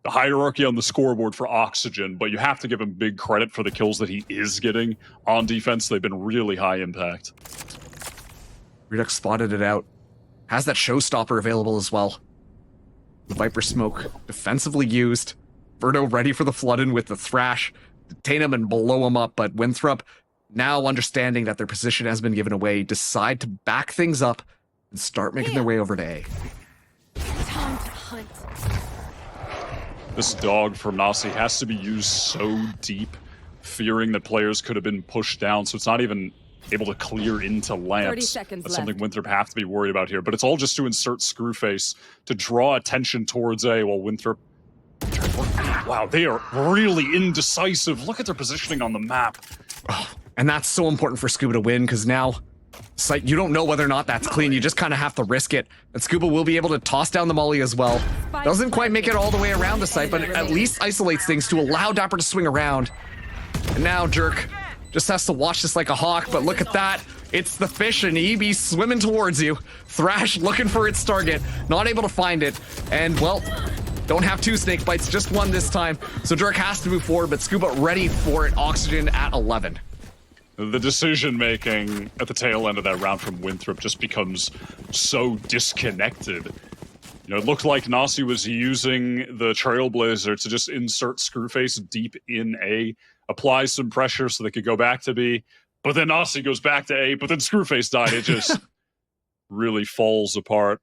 hierarchy on the scoreboard for Oxygen, but you have to give him big credit for the kills that he is getting on defense. They've been really high impact. Redux spotted it out. Has that showstopper available as well. The Viper Smoke defensively used. Verno ready for the flood-in with the Thrash. Detain him and blow him up, but Winthrop, now understanding that their position has been given away, decide to back things up and start making their way over to A. Time to hunt. This dog from Nasi has to be used so deep, fearing that players could have been pushed down, so it's not even able to clear into lamps. 30 seconds That's left. something Winthrop have to be worried about here, but it's all just to insert Screwface to draw attention towards A while Winthrop... Wow, they are really indecisive. Look at their positioning on the map. Oh, and that's so important for Scuba to win, because now you don't know whether or not that's clean. You just kind of have to risk it. And Scuba will be able to toss down the molly as well. Doesn't quite make it all the way around the site, but at least isolates things to allow Dapper to swing around. And now Jerk just has to watch this like a hawk, but look at that. It's the fish, and EB swimming towards you. Thrash looking for its target, not able to find it. And, well... don't have 2 snake bites, just 1 this time. So Dirk has to move forward, but Scuba ready for it. Oxygen at 11. The decision-making at the tail end of that round from Winthrop just becomes so disconnected. It looked like Nasi was using the Trailblazer to just insert Screwface deep in A, apply some pressure so they could go back to B, but then Nasi goes back to A, but then Screwface died. It just really falls apart.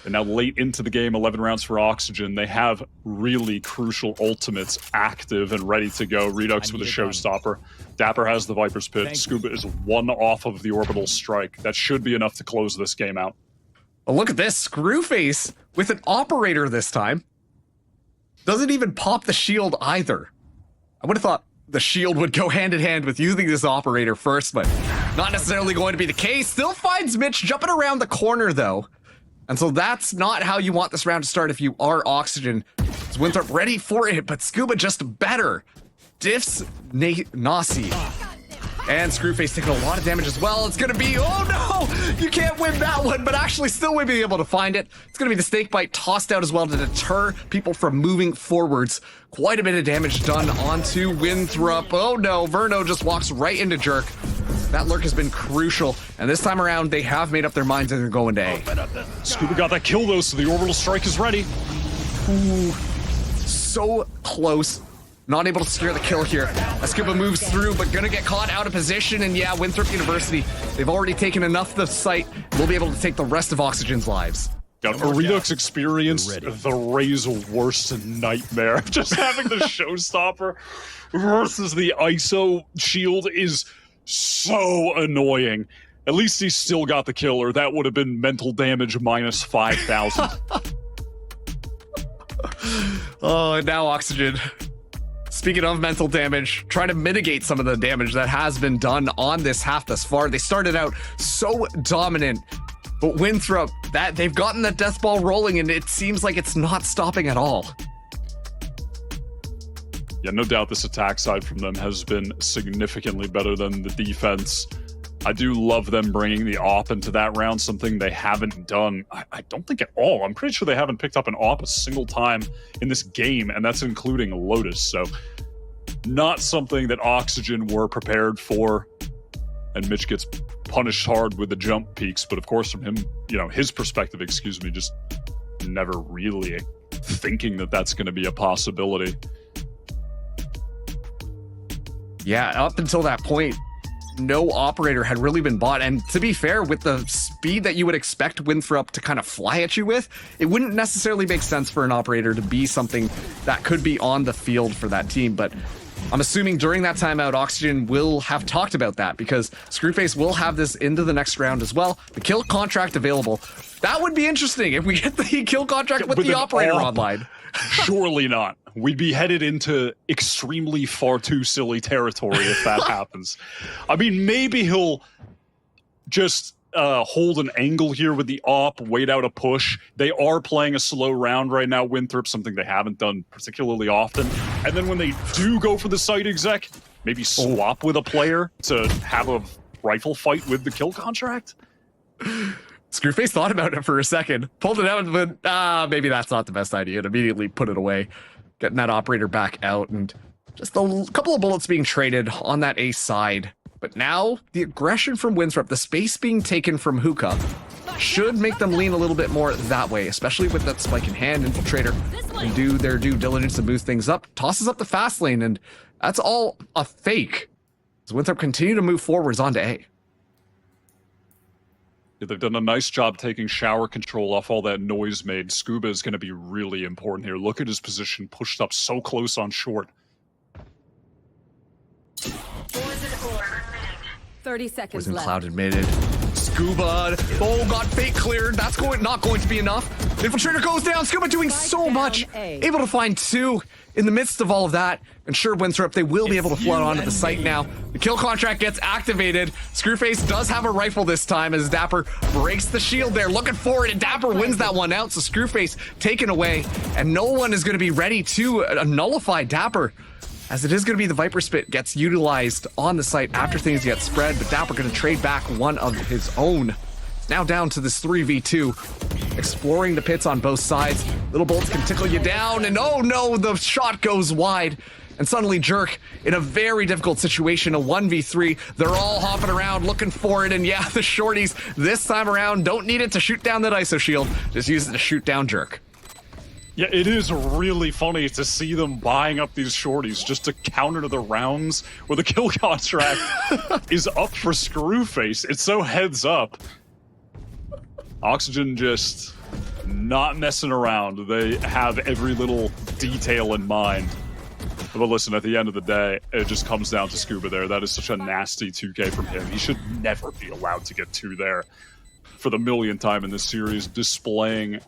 And now late into the game, 11 rounds for Oxygen, they have really crucial ultimates active and ready to go. Redux with a showstopper. Dapper has the Viper's Pit. Scuba is 1 off of the orbital strike. That should be enough to close this game out. Oh, look at this. Screwface with an operator this time. Doesn't even pop the shield either. I would have thought the shield would go hand in hand with using this operator first, but not necessarily going to be the case. Still finds Mitch jumping around the corner, though. And so that's not how you want this round to start if you are Oxygen. Is Winthrop ready for it, but Scuba just better. Diffs Nasi. And Screwface taking a lot of damage as well. It's going to be, oh no, you can't win that one, but actually still will be able to find it. It's going to be the snake bite tossed out as well to deter people from moving forwards. Quite a bit of damage done onto Winthrop. Oh no, Verno just walks right into Jerk. That lurk has been crucial, and this time around, they have made up their minds and they're going to A. Scuba got that kill though, so the orbital strike is ready. Ooh, so close. Not able to secure the kill here. Scuba moves through, but gonna get caught out of position. And yeah, Winthrop University, they've already taken enough of the site. We'll be able to take the rest of Oxygen's lives. Got a Redux experience, the Ray's worst nightmare. Just having the showstopper versus the ISO shield is so annoying. At least he still got the killer. That would have been mental damage minus 5,000. Oh, and now Oxygen. Speaking of mental damage, trying to mitigate some of the damage that has been done on this half thus far. They started out so dominant, but Winthrop, that they've gotten that death ball rolling, and it seems like it's not stopping at all. Yeah, no doubt this attack side from them has been significantly better than the defense. I do love them bringing the AWP into that round, something they haven't done, I don't think at all. I'm pretty sure they haven't picked up an AWP a single time in this game, and that's including Lotus. So not something that Oxygen were prepared for. And Mitch gets punished hard with the jump peaks, but of course from him, you know, his perspective, excuse me, just never really thinking that that's going to be a possibility. Yeah, up until that point, no operator had really been bought. And to be fair, with the speed that you would expect Winthrop to kind of fly at you with, it wouldn't necessarily make sense for an operator to be something that could be on the field for that team. But I'm assuming during that timeout, Oxygen will have talked about that, because Screwface will have this into the next round as well. The kill contract available. That would be interesting if we get the kill contract with the operator online. Surely not. We'd be headed into extremely far too silly territory if that happens. I mean, maybe he'll just hold an angle here with the AWP, wait out a push. They are playing a slow round right now, Winthrop, something they haven't done particularly often. And then when they do go for the site exec, maybe swap with a player to have a rifle fight with the kill contract. Screwface thought about it for a second, pulled it out, but maybe that's not the best idea, and immediately put it away. Getting that operator back out, and just a couple of bullets being traded on that A side. But now, the aggression from Winthrop, the space being taken from Hookah, should make them lean a little bit more that way, especially with that spike in hand. Infiltrator and do their due diligence to boost things up, tosses up the fast lane, and that's all a fake. As Winthrop continue to move forwards onto A. Yeah, they've done a nice job taking shower control off all that noise made. Scuba is going to be really important here. Look at his position, pushed up so close on short. 30 seconds Poison left. Cloud admitted. Scuba, oh, got fake cleared. That's not going to be enough. Infiltrator goes down. Scuba doing so much. Able to find two in the midst of all of that. And sure, Winthrop, they will be able to flood onto the site now. The kill contract gets activated. Screwface does have a rifle this time as Dapper breaks the shield there. Looking forward, and Dapper wins that one out. So Screwface taken away, and no one is going to be ready to nullify Dapper, as it is going to be the Viper Spit gets utilized on the site after things get spread, but Dapper going to trade back one of his own. Now down to this 3v2, exploring the pits on both sides. Little bolts can tickle you down, and oh no, the shot goes wide. And suddenly Jerk in a very difficult situation, a 1v3. They're all hopping around looking for it, and yeah, the shorties this time around don't need it to shoot down that ISO shield, just use it to shoot down Jerk. Yeah, it is really funny to see them buying up these shorties just to counter to the rounds where the kill contract is up for Screwface. It's so heads up. Oxygen just not messing around. They have every little detail in mind. But listen, at the end of the day, it just comes down to Scuba there. That is such a nasty 2K from him. He should never be allowed to get two there for the millionth time in this series, displaying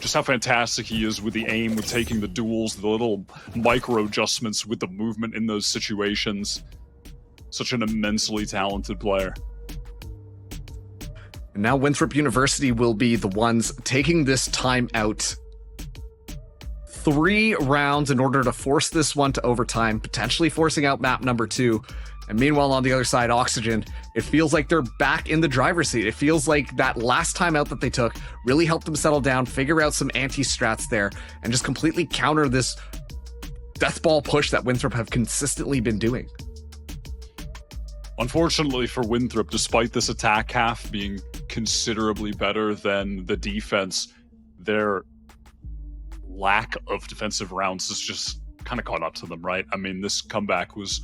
just how fantastic he is with the aim, with taking the duels, the little micro adjustments with the movement in those situations. Such an immensely talented player. And now Winthrop University will be the ones taking this time out. 3 rounds in order to force this one to overtime, potentially forcing out map number 2. And meanwhile, on the other side, Oxygen, it feels like they're back in the driver's seat. It feels like that last time out that they took really helped them settle down, figure out some anti-strats there, and just completely counter this deathball push that Winthrop have consistently been doing. Unfortunately for Winthrop, despite this attack half being considerably better than the defense, their lack of defensive rounds has just kind of caught up to them, right? I mean, this comeback was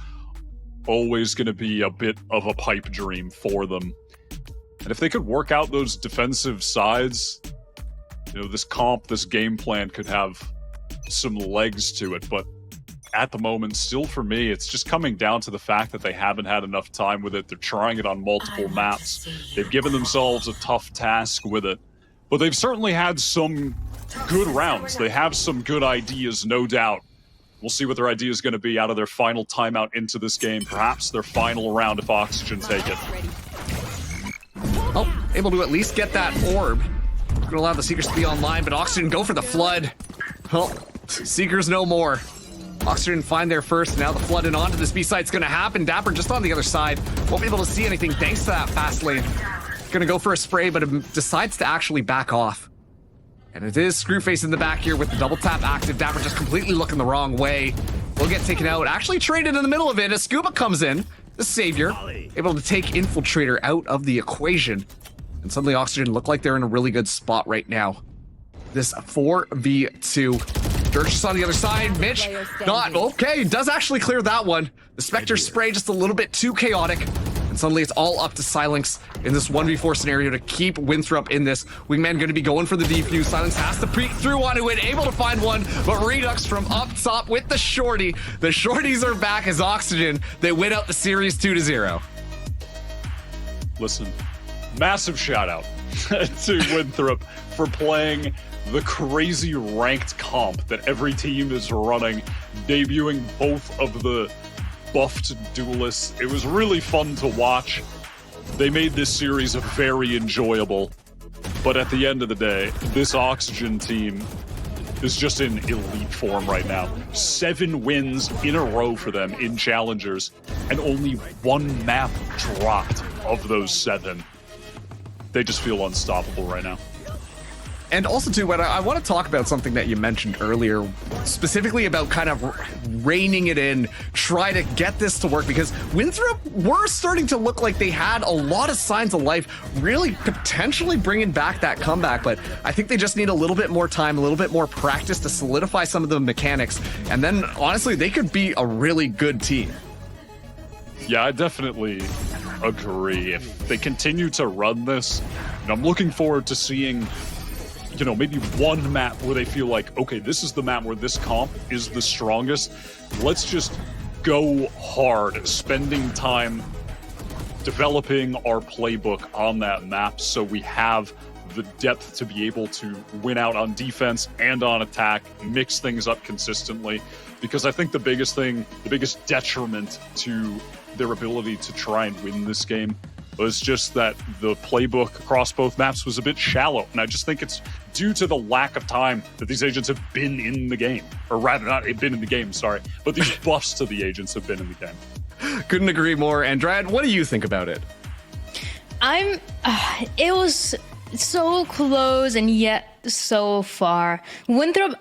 always going to be a bit of a pipe dream for them. And if they could work out those defensive sides, you know, this game plan could have some legs to it. But at the moment, still for me, it's just coming down to the fact that they haven't had enough time with it. They're trying it on multiple maps. They've given themselves a tough task with it. But they've certainly had some good rounds. They have some good ideas, no doubt. We'll see what their idea is going to be out of their final timeout into this game. Perhaps their final round if Oxygen take it. Oh, able to at least get that orb. Going to allow the Seekers to be online, but Oxygen go for the Flood. Well, Seekers no more. Oxygen find their first. Now the Flood and onto this B-site's going to happen. Dapper just on the other side. Won't be able to see anything thanks to that fast lane. Going to go for a spray, but decides to actually back off. And it is Screwface in the back here with the double tap active. Dapper just completely looking the wrong way. Will get taken out. Actually traded in the middle of it as Scuba comes in. The savior. Able to take Infiltrator out of the equation. And suddenly Oxygen look like they're in a really good spot right now. This 4v2. Dirk just on the other side. Mitch, not okay. Does actually clear that one. The Spectre spray just a little bit too chaotic. And suddenly it's all up to Silence in this 1v4 scenario to keep Winthrop in this. Wingman going to be going for the defuse. Silence has to peek through onto it, able to find one, but Redux from up top with the shorty. The shorties are back as Oxygen. They win out the series 2-0. Listen, massive shout out to Winthrop for playing the crazy ranked comp that every team is running, debuting both of the buffed duelists. It was really fun to watch. They made this series very enjoyable, but at the end of the day, this Oxygen team is just in elite form right now. 7 wins in a row for them in Challengers, and only 1 map dropped of those 7. They just feel unstoppable right now. And also, too, I want to talk about something that you mentioned earlier, specifically about kind of reining it in, try to get this to work, because Winthrop were starting to look like they had a lot of signs of life, really potentially bringing back that comeback, but I think they just need a little bit more time, a little bit more practice to solidify some of the mechanics, and then, honestly, they could be a really good team. Yeah, I definitely agree. If they continue to run this, and I'm looking forward to seeing, you know, maybe one map where they feel like, okay, this is the map where this comp is the strongest. Let's just go hard, spending time developing our playbook on that map so we have the depth to be able to win out on defense and on attack, mix things up consistently. Because I think the biggest thing, the biggest detriment to their ability to try and win this game was just that the playbook across both maps was a bit shallow. And I just think it's due to the lack of time that these agents have been in the game. Or rather, not been in the game, sorry. But these buffs to the agents have been in the game. Couldn't agree more. Andrade, what do you think about it? It was so close and yet so far. Winthrop,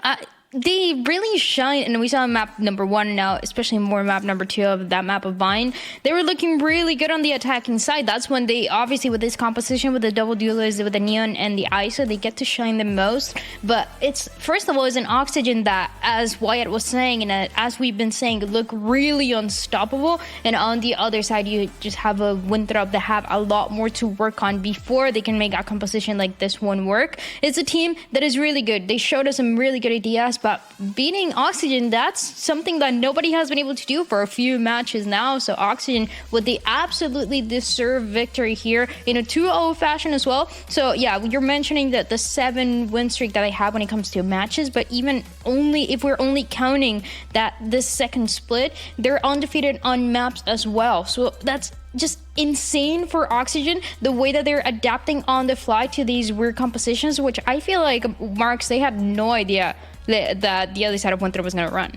they really shine, and we saw map number 1 now, especially more map number 2 of that map of Vine. They were looking really good on the attacking side. That's when they, obviously with this composition, with the double duelers, with the Neon and the ISO, they get to shine the most. But it's, first of all, it's an Oxygen that, as Wyatt was saying, and as we've been saying, look really unstoppable. And on the other side, you just have a Winthrop that have a lot more to work on before they can make a composition like this one work. It's a team that is really good. They showed us some really good ideas, but beating Oxygen, that's something that nobody has been able to do for a few matches now. So Oxygen, would they absolutely deserve victory here in a 2-0 fashion as well. So yeah, you're mentioning that the 7 win streak that they have when it comes to matches, but even only if we're only counting that this second split, they're undefeated on maps as well. So that's just insane for Oxygen, the way that they're adapting on the fly to these weird compositions, which I feel like Marks, they had no idea that the other side of Winthrop was going to run.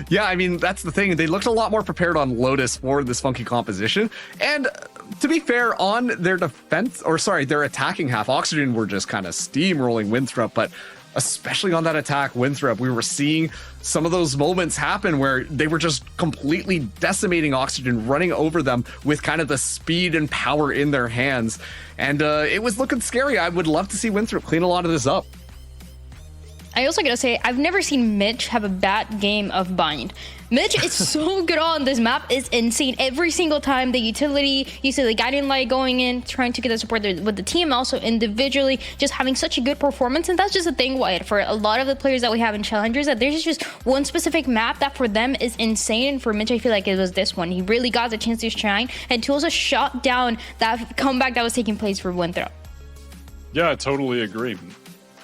Yeah, I mean, that's the thing. They looked a lot more prepared on Lotus for this funky composition. And to be fair, on their their attacking half, Oxygen were just kind of steamrolling Winthrop, but especially on that attack, Winthrop, we were seeing some of those moments happen where they were just completely decimating Oxygen, running over them with kind of the speed and power in their hands. And it was looking scary. I would love to see Winthrop clean a lot of this up. I also gotta say, I've never seen Mitch have a bad game of Bind. Mitch is so good on this map. It's insane. Every single time, the utility, you see the guiding light going in, trying to get the support with the team, also individually, just having such a good performance. And that's just a thing, Wyatt, for a lot of the players that we have in Challengers, that there's just one specific map that for them is insane. And for Mitch, I feel like it was this one. He really got the chance to shine and to also shot down that comeback that was taking place for Winthrop. Yeah, I totally agree.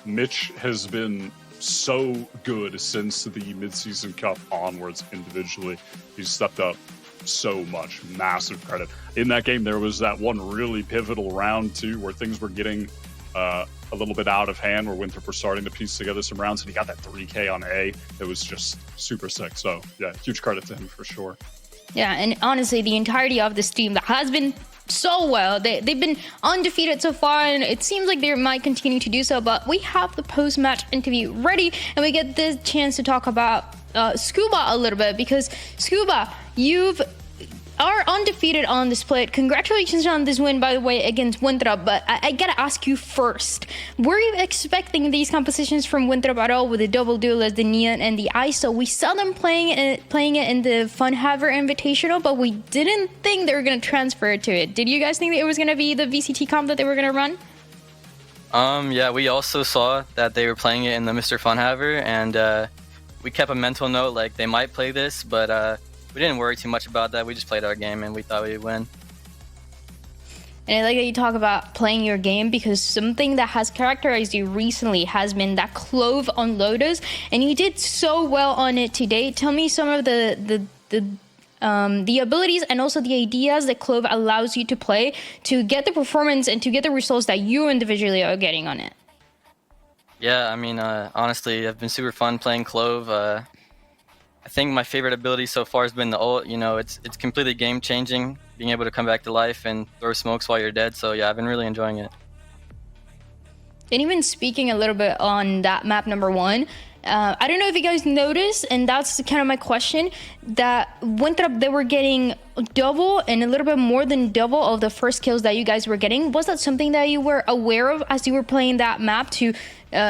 Mitch has been so good since the mid-season cup onwards individually. He's stepped up so much. Massive credit. In that game, there was that one really pivotal round too, where things were getting a little bit out of hand, where Winthrop were starting to piece together some rounds, and he got that 3K on A. It was just super sick. So yeah, huge credit to him for sure. Yeah, and honestly, the entirety of this team that has been so well. They've been undefeated so far, and it seems like they might continue to do so, but we have the post-match interview ready, and we get this chance to talk about Scuba a little bit, because Scuba, you've are undefeated on the split. Congratulations on this win, by the way, against Winthrop, but I gotta ask you first, were you expecting these compositions from Winthrop at all with the double duelist, the Neon, and the ISO? We saw them playing it in the Funhaver Invitational, but we didn't think they were gonna transfer it to it. Did you guys think that it was gonna be the VCT comp that they were gonna run? Yeah, we also saw that they were playing it in the Mr. Funhaver, and we kept a mental note like they might play this, but we didn't worry too much about that. We just played our game and we thought we'd win. And I like that you talk about playing your game, because something that has characterized you recently has been that Clove on Lotus, and you did so well on it today. Tell me some of the abilities and also the ideas that Clove allows you to play to get the performance and to get the results that you individually are getting on it. Yeah, I mean, honestly, it's been super fun playing Clove. I think my favorite ability so far has been the ult. You know, it's completely game changing, being able to come back to life and throw smokes while you're dead. So yeah, I've been really enjoying it. And even speaking a little bit on that map number 1, I don't know if you guys noticed, and that's kind of my question, that Winthrop, they were getting double and a little bit more than double of the first kills that you guys were getting. Was that something that you were aware of as you were playing that map, to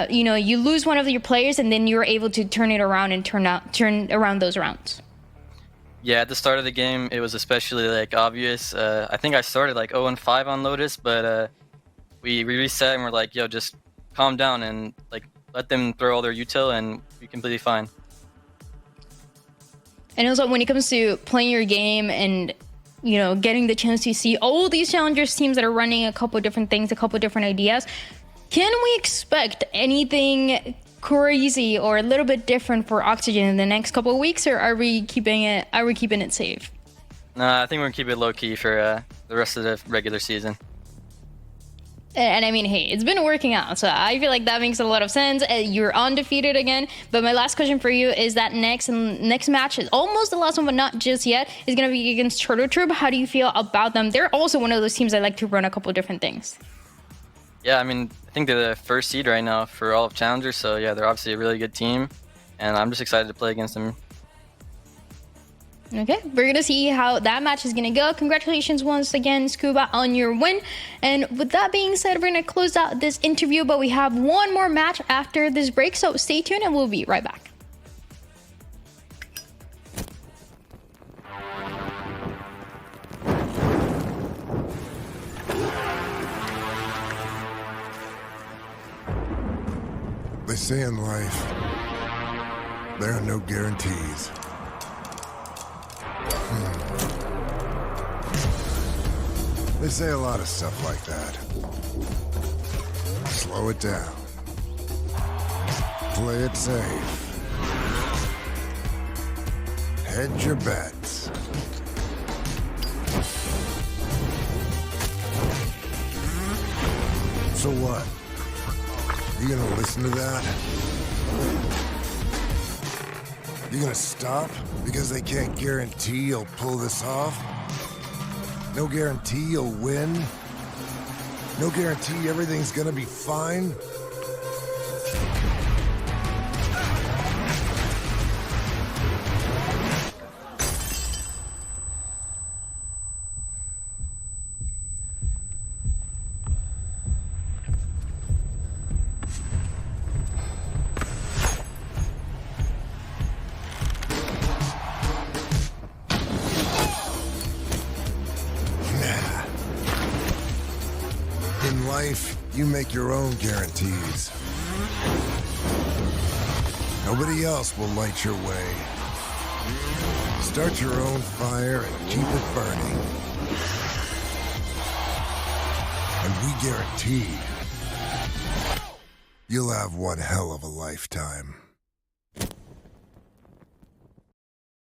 you lose one of your players and then you were able to turn it around and turn around those rounds? Yeah, at the start of the game, it was especially obvious. I think I started 0-5 on Lotus, but we reset and we're like, yo, just calm down and let them throw all their util and be completely fine. And also, when it comes to playing your game and getting the chance to see all these Challengers teams that are running a couple different things, a couple different ideas, can we expect anything crazy or a little bit different for Oxygen in the next couple of weeks, or are we keeping it safe? Nah, I think we're gonna keep it low key for the rest of the regular season. And I mean, hey, it's been working out, so I feel like that makes a lot of sense. You're undefeated again. But my last question for you is that next match is almost the last one, but not just yet, is going to be against Turtle Troop. How do you feel about them? They're also one of those teams that like to run a couple different things. Yeah, I mean, I think they're the first seed right now for all of Challengers, so yeah, they're obviously a really good team, and I'm just excited to play against them. Okay, we're going to see how that match is going to go. Congratulations once again, Scuba, on your win. And with that being said, we're going to close out this interview, but we have one more match after this break, so stay tuned and we'll be right back. They say in life, there are no guarantees. They say a lot of stuff like that. Slow it down. Play it safe. Hedge your bets. So what? You gonna listen to that? You gonna stop because they can't guarantee you'll pull this off? No guarantee you'll win? No guarantee everything's gonna be fine? In life, you make your own guarantees. Nobody else will light your way. Start your own fire and keep it burning. And we guarantee you'll have one hell of a lifetime.